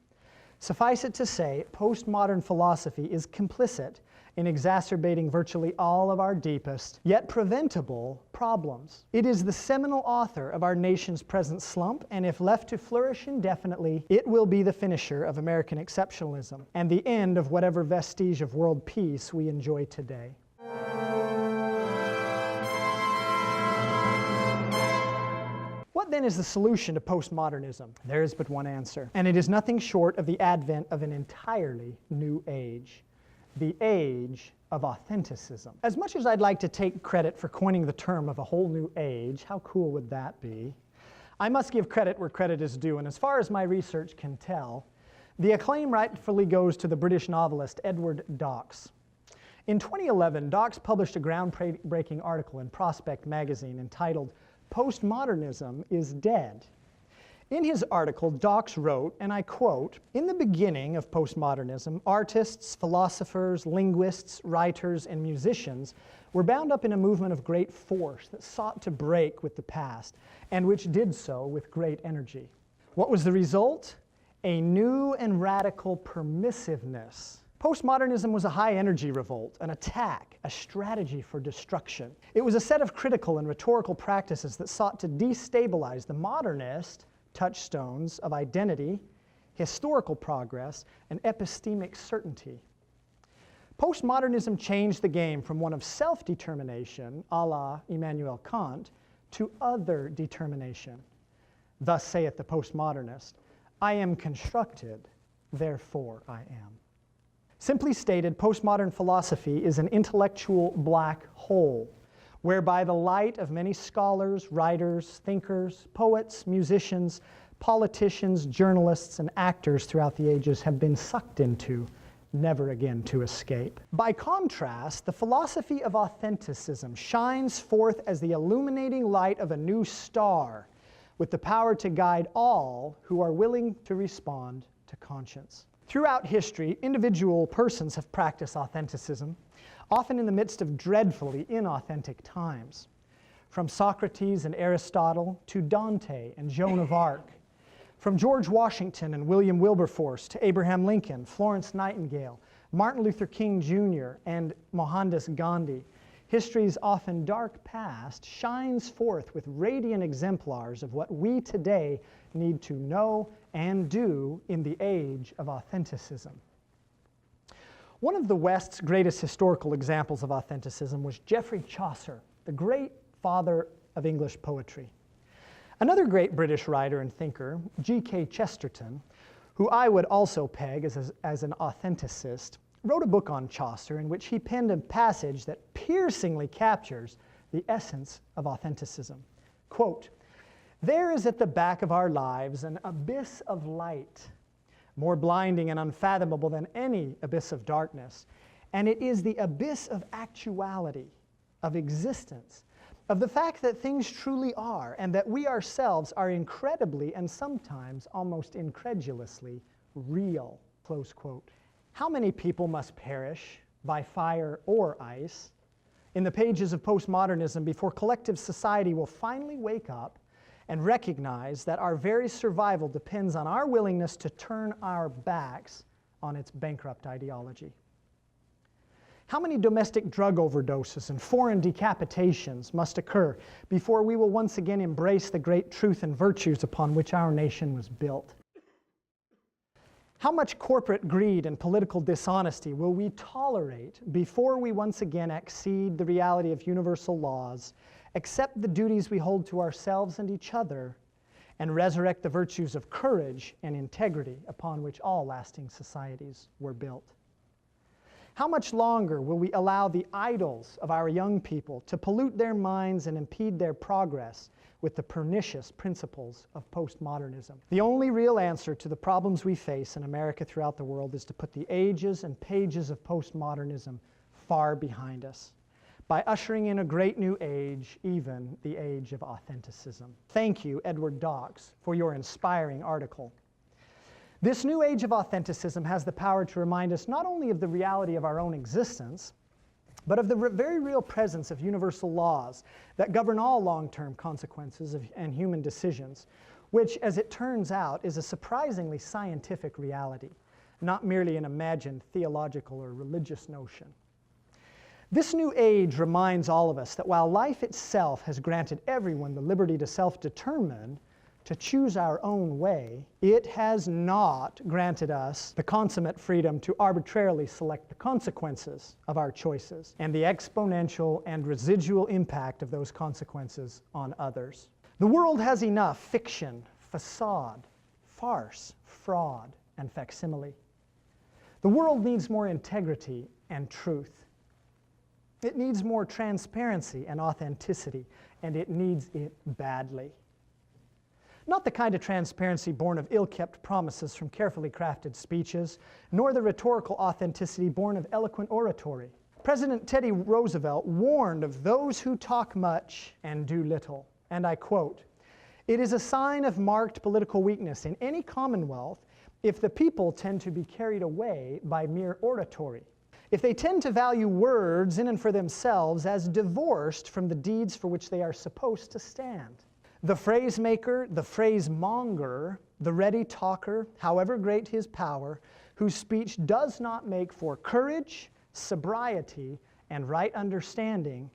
Suffice it to say, postmodern philosophy is complicit in exacerbating virtually all of our deepest, yet preventable, problems. It is the seminal author of our nation's present slump, and if left to flourish indefinitely, it will be the finisher of American exceptionalism and the end of whatever vestige of world peace we enjoy today. What then is the solution to postmodernism? There is but one answer, and it is nothing short of the advent of an entirely new age, the age of authenticism. As much as I'd like to take credit for coining the term of a whole new age, how cool would that be? I must give credit where credit is due, and as far as my research can tell, the acclaim rightfully goes to the British novelist Edward Dawkes. In 2011, Dawkes published a groundbreaking article in Prospect magazine entitled Postmodernism is Dead. In his article, Dawkes wrote, and I quote, "In the beginning of postmodernism, artists, philosophers, linguists, writers, and musicians were bound up in a movement of great force that sought to break with the past, and which did so with great energy. What was the result? A new and radical permissiveness. Postmodernism was a high-energy revolt, an attack, a strategy for destruction. It was a set of critical and rhetorical practices that sought to destabilize the modernist touchstones of identity, historical progress, and epistemic certainty. Postmodernism changed the game from one of self-determination, a la Immanuel Kant, to other determination. Thus saith the postmodernist, I am constructed, therefore I am." Simply stated, postmodern philosophy is an intellectual black hole, whereby the light of many scholars, writers, thinkers, poets, musicians, politicians, journalists, and actors throughout the ages have been sucked into, never again to escape. By contrast, the philosophy of authenticism shines forth as the illuminating light of a new star, with the power to guide all who are willing to respond to conscience. Throughout history, individual persons have practiced authenticism, often in the midst of dreadfully inauthentic times. From Socrates and Aristotle to Dante and Joan of Arc, from George Washington and William Wilberforce to Abraham Lincoln, Florence Nightingale, Martin Luther King Jr., and Mohandas Gandhi, history's often dark past shines forth with radiant exemplars of what we today need to know and do in the age of authenticism. One of the West's greatest historical examples of authenticism was Geoffrey Chaucer, the great father of English poetry. Another great British writer and thinker, G.K. Chesterton, who I would also peg as an authenticist, wrote a book on Chaucer in which he penned a passage that piercingly captures the essence of authenticism. Quote, "There is at the back of our lives an abyss of light, more blinding and unfathomable than any abyss of darkness, and it is the abyss of actuality, of existence, of the fact that things truly are, and that we ourselves are incredibly and sometimes almost incredulously real, close quote. How many people must perish by fire or ice in the pages of postmodernism before collective society will finally wake up and recognize that our very survival depends on our willingness to turn our backs on its bankrupt ideology? How many domestic drug overdoses and foreign decapitations must occur before we will once again embrace the great truth and virtues upon which our nation was built? How much corporate greed and political dishonesty will we tolerate before we once again exceed the reality of universal laws, accept the duties we hold to ourselves and each other, and resurrect the virtues of courage and integrity upon which all lasting societies were built? How much longer will we allow the idols of our young people to pollute their minds and impede their progress with the pernicious principles of postmodernism? The only real answer to the problems we face in America throughout the world is to put the ages and pages of postmodernism far behind us by ushering in a great new age, even the age of authenticism. Thank you, Edward Docks, for your inspiring article. This new age of authenticism has the power to remind us not only of the reality of our own existence, but of the very real presence of universal laws that govern all long-term consequences and human decisions, which, as it turns out, is a surprisingly scientific reality, not merely an imagined theological or religious notion. This new age reminds all of us that while life itself has granted everyone the liberty to self-determine, to choose our own way, it has not granted us the consummate freedom to arbitrarily select the consequences of our choices and the exponential and residual impact of those consequences on others. The world has enough fiction, facade, farce, fraud, and facsimile. The world needs more integrity and truth. It needs more transparency and authenticity, and it needs it badly. Not the kind of transparency born of ill-kept promises from carefully crafted speeches, nor the rhetorical authenticity born of eloquent oratory. President Teddy Roosevelt warned of those who talk much and do little, and I quote, "It is a sign of marked political weakness in any commonwealth if the people tend to be carried away by mere oratory, if they tend to value words in and for themselves as divorced from the deeds for which they are supposed to stand. The phrase maker, the phrase monger, the ready talker, however great his power, whose speech does not make for courage, sobriety, and right understanding,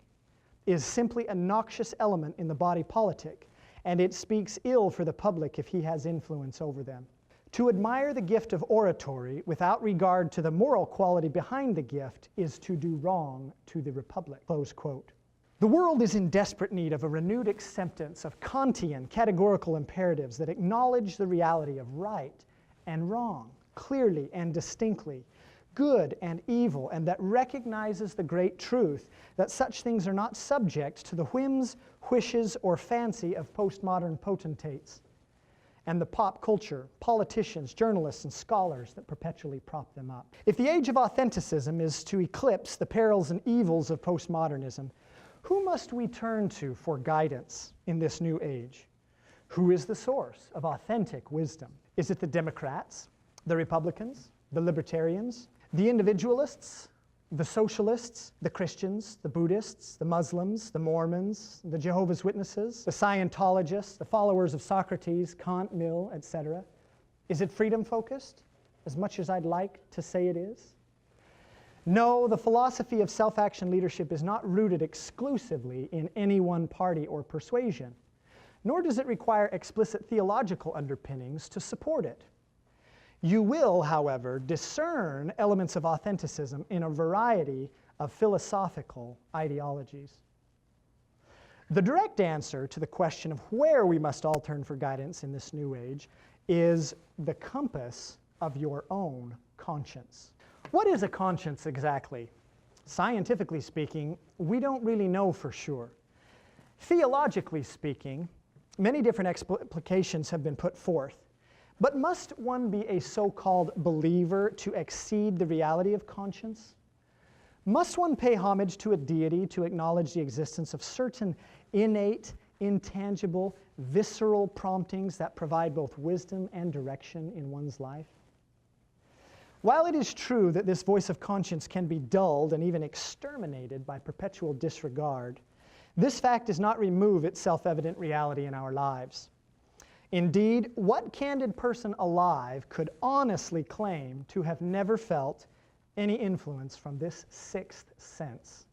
is simply a noxious element in the body politic, and it speaks ill for the public if he has influence over them. To admire the gift of oratory without regard to the moral quality behind the gift is to do wrong to the republic." Close quote. The world is in desperate need of a renewed acceptance of Kantian categorical imperatives that acknowledge the reality of right and wrong, clearly and distinctly, good and evil, and that recognizes the great truth that such things are not subject to the whims, wishes, or fancy of postmodern potentates and the pop culture, politicians, journalists, and scholars that perpetually prop them up. If the age of authenticism is to eclipse the perils and evils of postmodernism, who must we turn to for guidance in this new age? Who is the source of authentic wisdom? Is it the Democrats, the Republicans, the Libertarians, the individualists, the socialists, the Christians, the Buddhists, the Muslims, the Mormons, the Jehovah's Witnesses, the Scientologists, the followers of Socrates, Kant, Mill, etc.? Is it freedom-focused, as much as I'd like to say it is? No, the philosophy of self-action leadership is not rooted exclusively in any one party or persuasion, nor does it require explicit theological underpinnings to support it. You will, however, discern elements of authenticism in a variety of philosophical ideologies. The direct answer to the question of where we must all turn for guidance in this new age is the compass of your own conscience. What is a conscience exactly? Scientifically speaking, we don't really know for sure. Theologically speaking, many different explications have been put forth. But must one be a so-called believer to exceed the reality of conscience? Must one pay homage to a deity to acknowledge the existence of certain innate, intangible, visceral promptings that provide both wisdom and direction in one's life? While it is true that this voice of conscience can be dulled and even exterminated by perpetual disregard, this fact does not remove its self-evident reality in our lives. Indeed, what candid person alive could honestly claim to have never felt any influence from this sixth sense?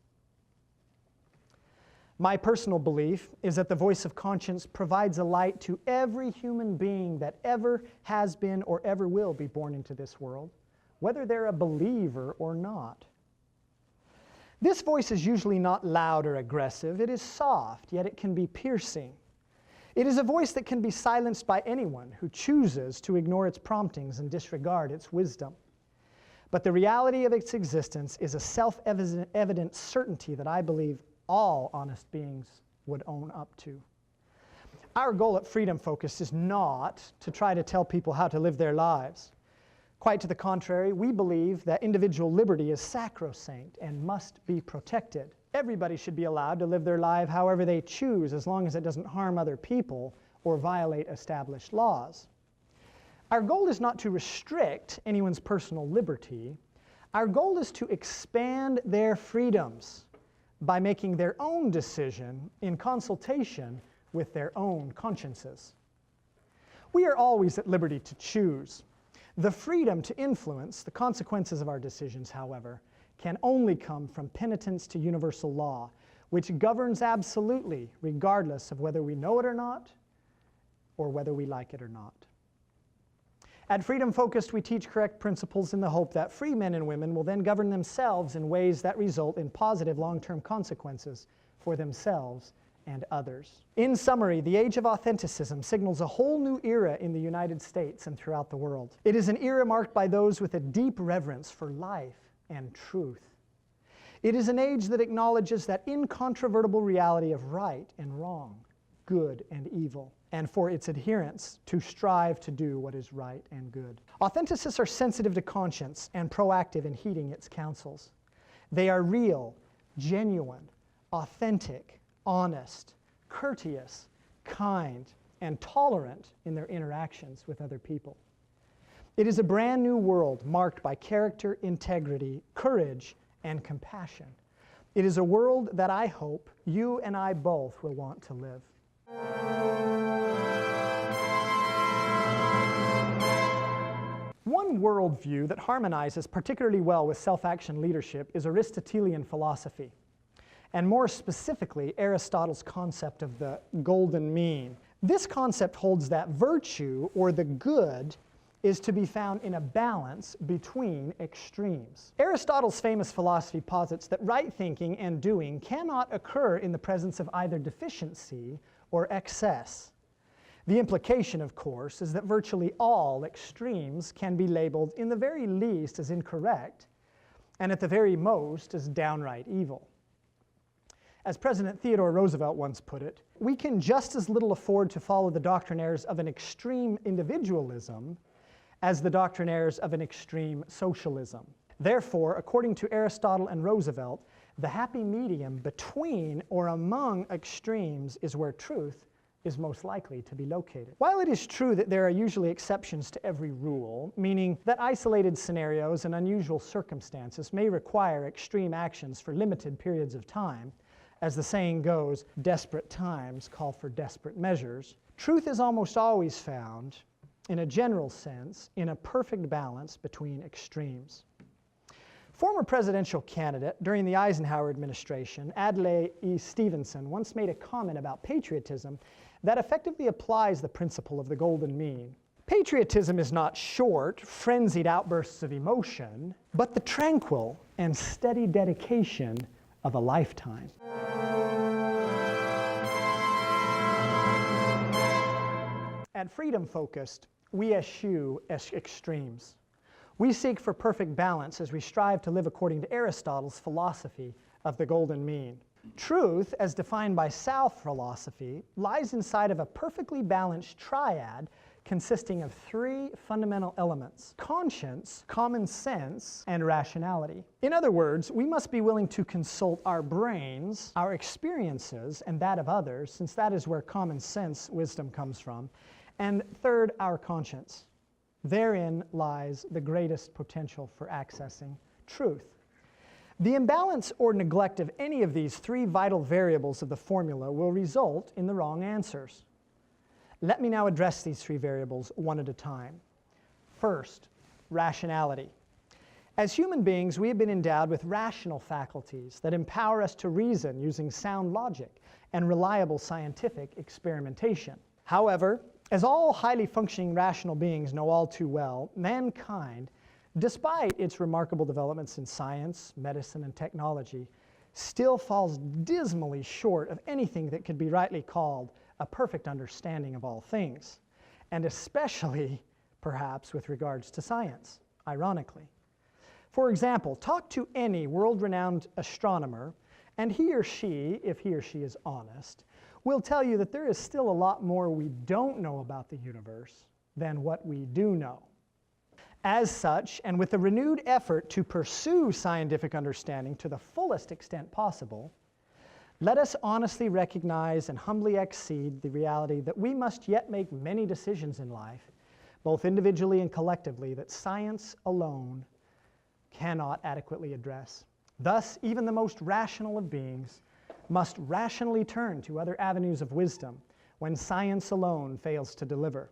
My personal belief is that the voice of conscience provides a light to every human being that ever has been or ever will be born into this world, whether they're a believer or not. This voice is usually not loud or aggressive. It is soft, yet it can be piercing. It is a voice that can be silenced by anyone who chooses to ignore its promptings and disregard its wisdom. But the reality of its existence is a self-evident certainty that I believe all honest beings would own up to. Our goal at Freedom Focused is not to try to tell people how to live their lives. Quite to the contrary, we believe that individual liberty is sacrosanct and must be protected. Everybody should be allowed to live their life however they choose, as long as it doesn't harm other people or violate established laws. Our goal is not to restrict anyone's personal liberty. Our goal is to expand their freedoms by making their own decision in consultation with their own consciences. We are always at liberty to choose. The freedom to influence the consequences of our decisions, however, can only come from penitence to universal law, which governs absolutely, regardless of whether we know it or not, or whether we like it or not. At Freedom Focused, we teach correct principles in the hope that free men and women will then govern themselves in ways that result in positive long-term consequences for themselves and others. In summary, the age of authenticism signals a whole new era in the United States and throughout the world. It is an era marked by those with a deep reverence for life and truth. It is an age that acknowledges that incontrovertible reality of right and wrong, good and evil, and for its adherents to strive to do what is right and good. Authenticists are sensitive to conscience and proactive in heeding its counsels. They are real, genuine, authentic, honest, courteous, kind, and tolerant in their interactions with other people. It is a brand new world marked by character, integrity, courage, and compassion. It is a world that I hope you and I both will want to live. One worldview that harmonizes particularly well with self-action leadership is Aristotelian philosophy, and more specifically, Aristotle's concept of the golden mean. This concept holds that virtue, or the good, is to be found in a balance between extremes. Aristotle's famous philosophy posits that right thinking and doing cannot occur in the presence of either deficiency or excess. The implication, of course, is that virtually all extremes can be labeled in the very least as incorrect, and at the very most as downright evil. As President Theodore Roosevelt once put it, we can just as little afford to follow the doctrinaires of an extreme individualism as the doctrinaires of an extreme socialism. Therefore, according to Aristotle and Roosevelt, the happy medium between or among extremes is where truth is most likely to be located. While it is true that there are usually exceptions to every rule, meaning that isolated scenarios and unusual circumstances may require extreme actions for limited periods of time, as the saying goes, desperate times call for desperate measures, truth is almost always found, in a general sense, in a perfect balance between extremes. Former presidential candidate during the Eisenhower administration, Adlai E. Stevenson, once made a comment about patriotism that effectively applies the principle of the golden mean. Patriotism is not short, frenzied outbursts of emotion, but the tranquil and steady dedication of a lifetime. At Freedom Focused, we eschew extremes. We seek for perfect balance as we strive to live according to Aristotle's philosophy of the golden mean. Truth, as defined by self-philosophy, lies inside of a perfectly balanced triad consisting of three fundamental elements: conscience, common sense, and rationality. In other words, we must be willing to consult our brains, our experiences, and that of others, since that is where common sense wisdom comes from. And third, our conscience. Therein lies the greatest potential for accessing truth. The imbalance or neglect of any of these three vital variables of the formula will result in the wrong answers. Let me now address these three variables one at a time. First, rationality. As human beings, we have been endowed with rational faculties that empower us to reason using sound logic and reliable scientific experimentation. However, as all highly functioning rational beings know all too well, mankind, despite its remarkable developments in science, medicine, and technology, still falls dismally short of anything that could be rightly called a perfect understanding of all things, and especially, perhaps, with regards to science, ironically. For example, talk to any world-renowned astronomer, and he or she, if he or she is honest, will tell you that there is still a lot more we don't know about the universe than what we do know. As such, and with a renewed effort to pursue scientific understanding to the fullest extent possible, let us honestly recognize and humbly accede the reality that we must yet make many decisions in life, both individually and collectively, that science alone cannot adequately address. Thus, even the most rational of beings must rationally turn to other avenues of wisdom when science alone fails to deliver.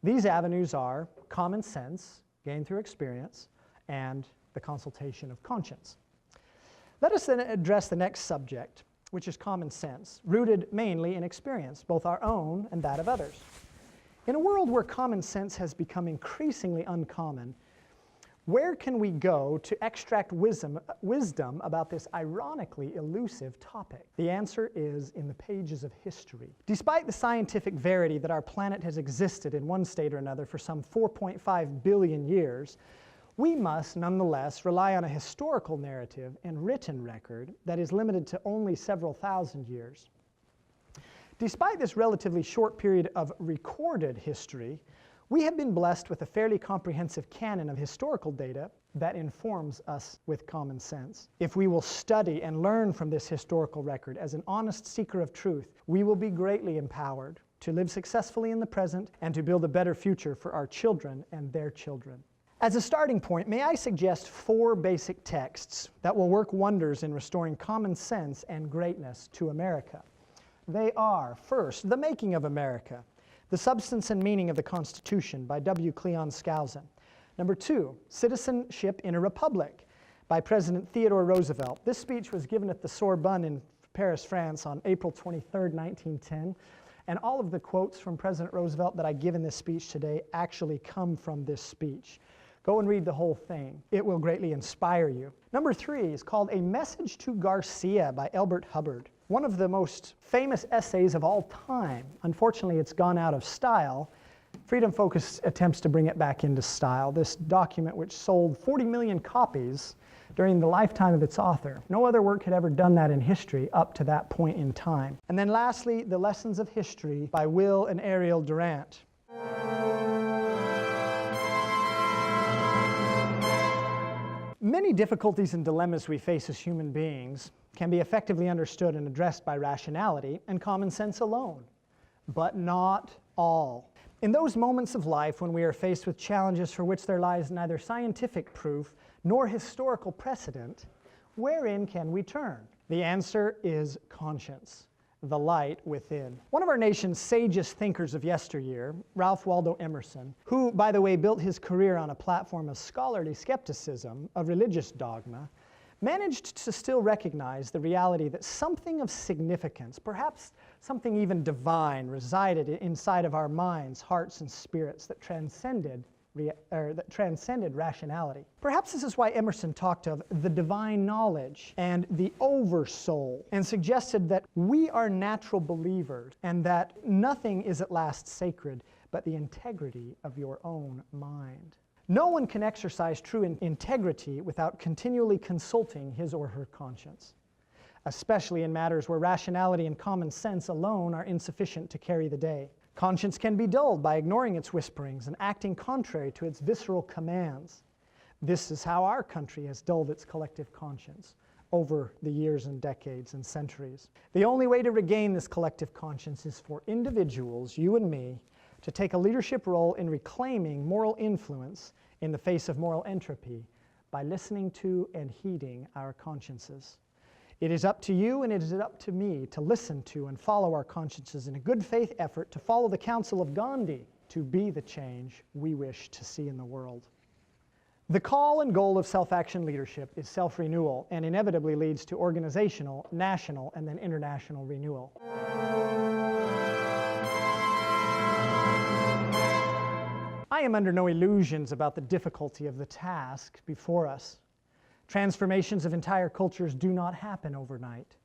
These avenues are common sense, gained through experience, and the consultation of conscience. Let us then address the next subject, which is common sense, rooted mainly in experience, both our own and that of others. In a world where common sense has become increasingly uncommon, where can we go to extract wisdom about this ironically elusive topic? The answer is in the pages of history. Despite the scientific verity that our planet has existed in one state or another for some 4.5 billion years, we must nonetheless rely on a historical narrative and written record that is limited to only several thousand years. Despite this relatively short period of recorded history, we have been blessed with a fairly comprehensive canon of historical data that informs us with common sense. If we will study and learn from this historical record as an honest seeker of truth, we will be greatly empowered to live successfully in the present and to build a better future for our children and their children. As a starting point, may I suggest 4 basic texts that will work wonders in restoring common sense and greatness to America. They are, first, The Making of America, The Substance and Meaning of the Constitution by W. Cleon Skousen. Number 2, Citizenship in a Republic by President Theodore Roosevelt. This speech was given at the Sorbonne in Paris, France on April 23, 1910. And all of the quotes from President Roosevelt that I give in this speech today actually come from this speech. Go and read the whole thing. It will greatly inspire you. Number 3 is called A Message to Garcia by Elbert Hubbard. One of the most famous essays of all time. Unfortunately, it's gone out of style. Freedom Focus attempts to bring it back into style. This document, which sold 40 million copies during the lifetime of its author. No other work had ever done that in history up to that point in time. And then lastly, The Lessons of History by Will and Ariel Durant. Many difficulties and dilemmas we face as human beings can be effectively understood and addressed by rationality and common sense alone, but not all. In those moments of life when we are faced with challenges for which there lies neither scientific proof nor historical precedent, wherein can we turn? The answer is conscience, the light within. One of our nation's sagest thinkers of yesteryear, Ralph Waldo Emerson, who, by the way, built his career on a platform of scholarly skepticism of religious dogma, managed to still recognize the reality that something of significance, perhaps something even divine, resided inside of our minds, hearts, and spirits that transcended rationality. Perhaps this is why Emerson talked of the divine knowledge and the oversoul, and suggested that we are natural believers and that nothing is at last sacred but the integrity of your own mind. No one can exercise true integrity without continually consulting his or her conscience, especially in matters where rationality and common sense alone are insufficient to carry the day. Conscience can be dulled by ignoring its whisperings and acting contrary to its visceral commands. This is how our country has dulled its collective conscience over the years and decades and centuries. The only way to regain this collective conscience is for individuals, you and me, to take a leadership role in reclaiming moral influence in the face of moral entropy by listening to and heeding our consciences. It is up to you and it is up to me to listen to and follow our consciences in a good faith effort to follow the counsel of Gandhi to be the change we wish to see in the world. The call and goal of self-action leadership is self-renewal and inevitably leads to organizational, national, and then international renewal. I am under no illusions about the difficulty of the task before us. Transformations of entire cultures do not happen overnight.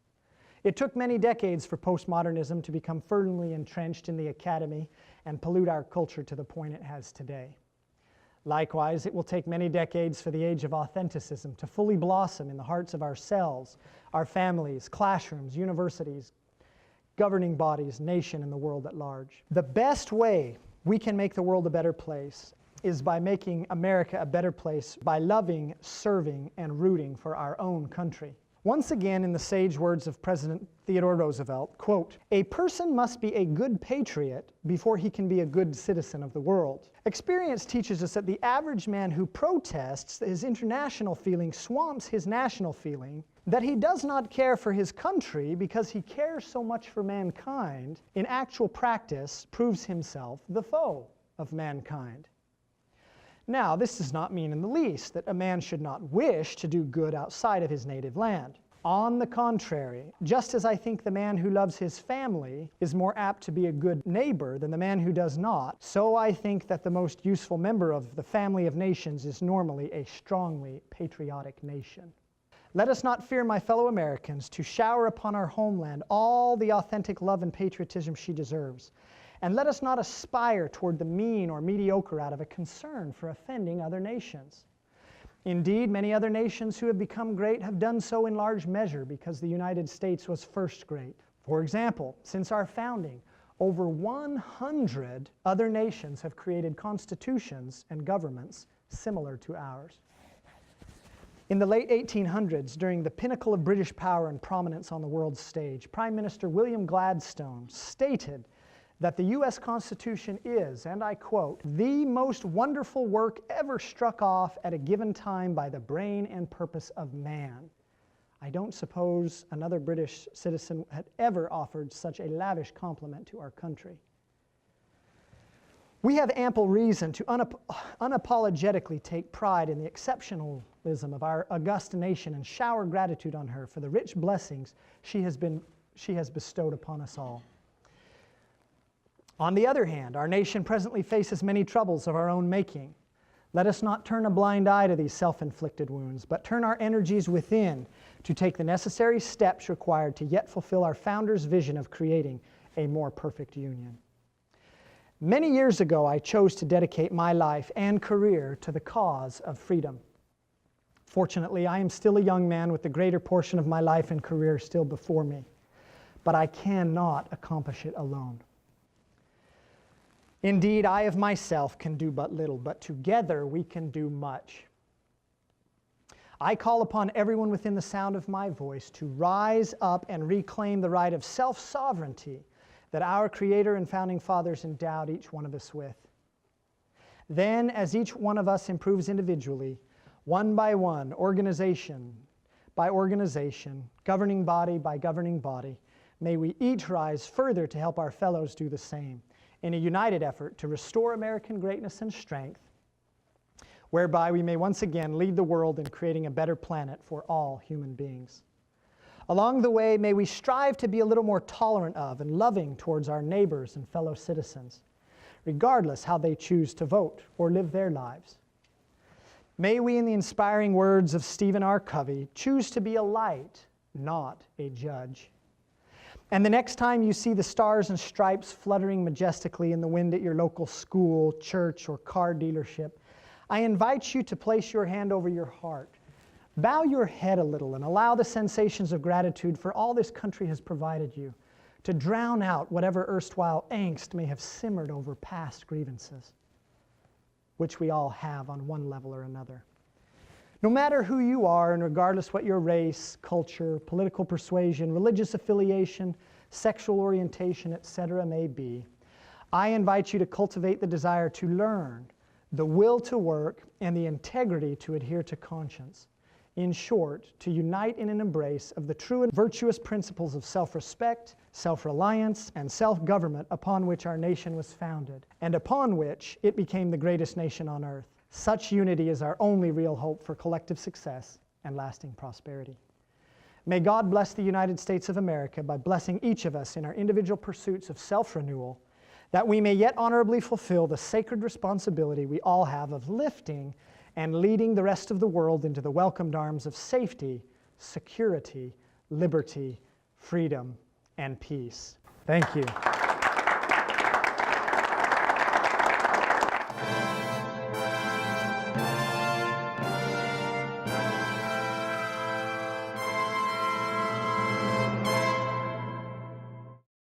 It took many decades for postmodernism to become firmly entrenched in the academy and pollute our culture to the point it has today. Likewise, it will take many decades for the age of authenticism to fully blossom in the hearts of ourselves, our families, classrooms, universities, governing bodies, nation, and the world at large. The best way we can make the world a better place is by making America a better place by loving, serving, and rooting for our own country. Once again, in the sage words of President Theodore Roosevelt, quote, "A person must be a good patriot before he can be a good citizen of the world." Experience teaches us that the average man who protests that his international feeling swamps his national feeling, that he does not care for his country because he cares so much for mankind, in actual practice proves himself the foe of mankind. Now, this does not mean in the least that a man should not wish to do good outside of his native land. On the contrary, just as I think the man who loves his family is more apt to be a good neighbor than the man who does not, so I think that the most useful member of the family of nations is normally a strongly patriotic nation. Let us not fear, my fellow Americans, to shower upon our homeland all the authentic love and patriotism she deserves. And let us not aspire toward the mean or mediocre out of a concern for offending other nations. Indeed, many other nations who have become great have done so in large measure because the United States was first great. For example, since our founding, over 100 other nations have created constitutions and governments similar to ours. In the late 1800s, during the pinnacle of British power and prominence on the world stage, Prime Minister William Gladstone stated that the U.S. Constitution is, and I quote, "the most wonderful work ever struck off at a given time by the brain and purpose of man." I don't suppose another British citizen had ever offered such a lavish compliment to our country. We have ample reason to unapologetically take pride in the exceptionalism of our august nation and shower gratitude on her for the rich blessings she has bestowed upon us all. On the other hand, our nation presently faces many troubles of our own making. Let us not turn a blind eye to these self-inflicted wounds, but turn our energies within to take the necessary steps required to yet fulfill our founder's vision of creating a more perfect union. Many years ago, I chose to dedicate my life and career to the cause of freedom. Fortunately, I am still a young man with the greater portion of my life and career still before me, but I cannot accomplish it alone. Indeed, I of myself can do but little, but together we can do much. I call upon everyone within the sound of my voice to rise up and reclaim the right of self-sovereignty that our Creator and Founding Fathers endowed each one of us with. Then, as each one of us improves individually, one by one, organization by organization, governing body by governing body, may we each rise further to help our fellows do the same, in a united effort to restore American greatness and strength, whereby we may once again lead the world in creating a better planet for all human beings. Along the way, may we strive to be a little more tolerant of and loving towards our neighbors and fellow citizens, regardless how they choose to vote or live their lives. May we, in the inspiring words of Stephen R. Covey, choose to be a light, not a judge. And the next time you see the stars and stripes fluttering majestically in the wind at your local school, church, or car dealership, I invite you to place your hand over your heart. Bow your head a little and allow the sensations of gratitude for all this country has provided you to drown out whatever erstwhile angst may have simmered over past grievances, which we all have on one level or another. No matter who you are, and regardless what your race, culture, political persuasion, religious affiliation, sexual orientation, etc. may be, I invite you to cultivate the desire to learn, the will to work, and the integrity to adhere to conscience. In short, to unite in an embrace of the true and virtuous principles of self-respect, self-reliance, and self-government upon which our nation was founded, and upon which it became the greatest nation on earth. Such unity is our only real hope for collective success and lasting prosperity. May God bless the United States of America by blessing each of us in our individual pursuits of self-renewal, that we may yet honorably fulfill the sacred responsibility we all have of lifting and leading the rest of the world into the welcomed arms of safety, security, liberty, freedom, and peace. Thank you.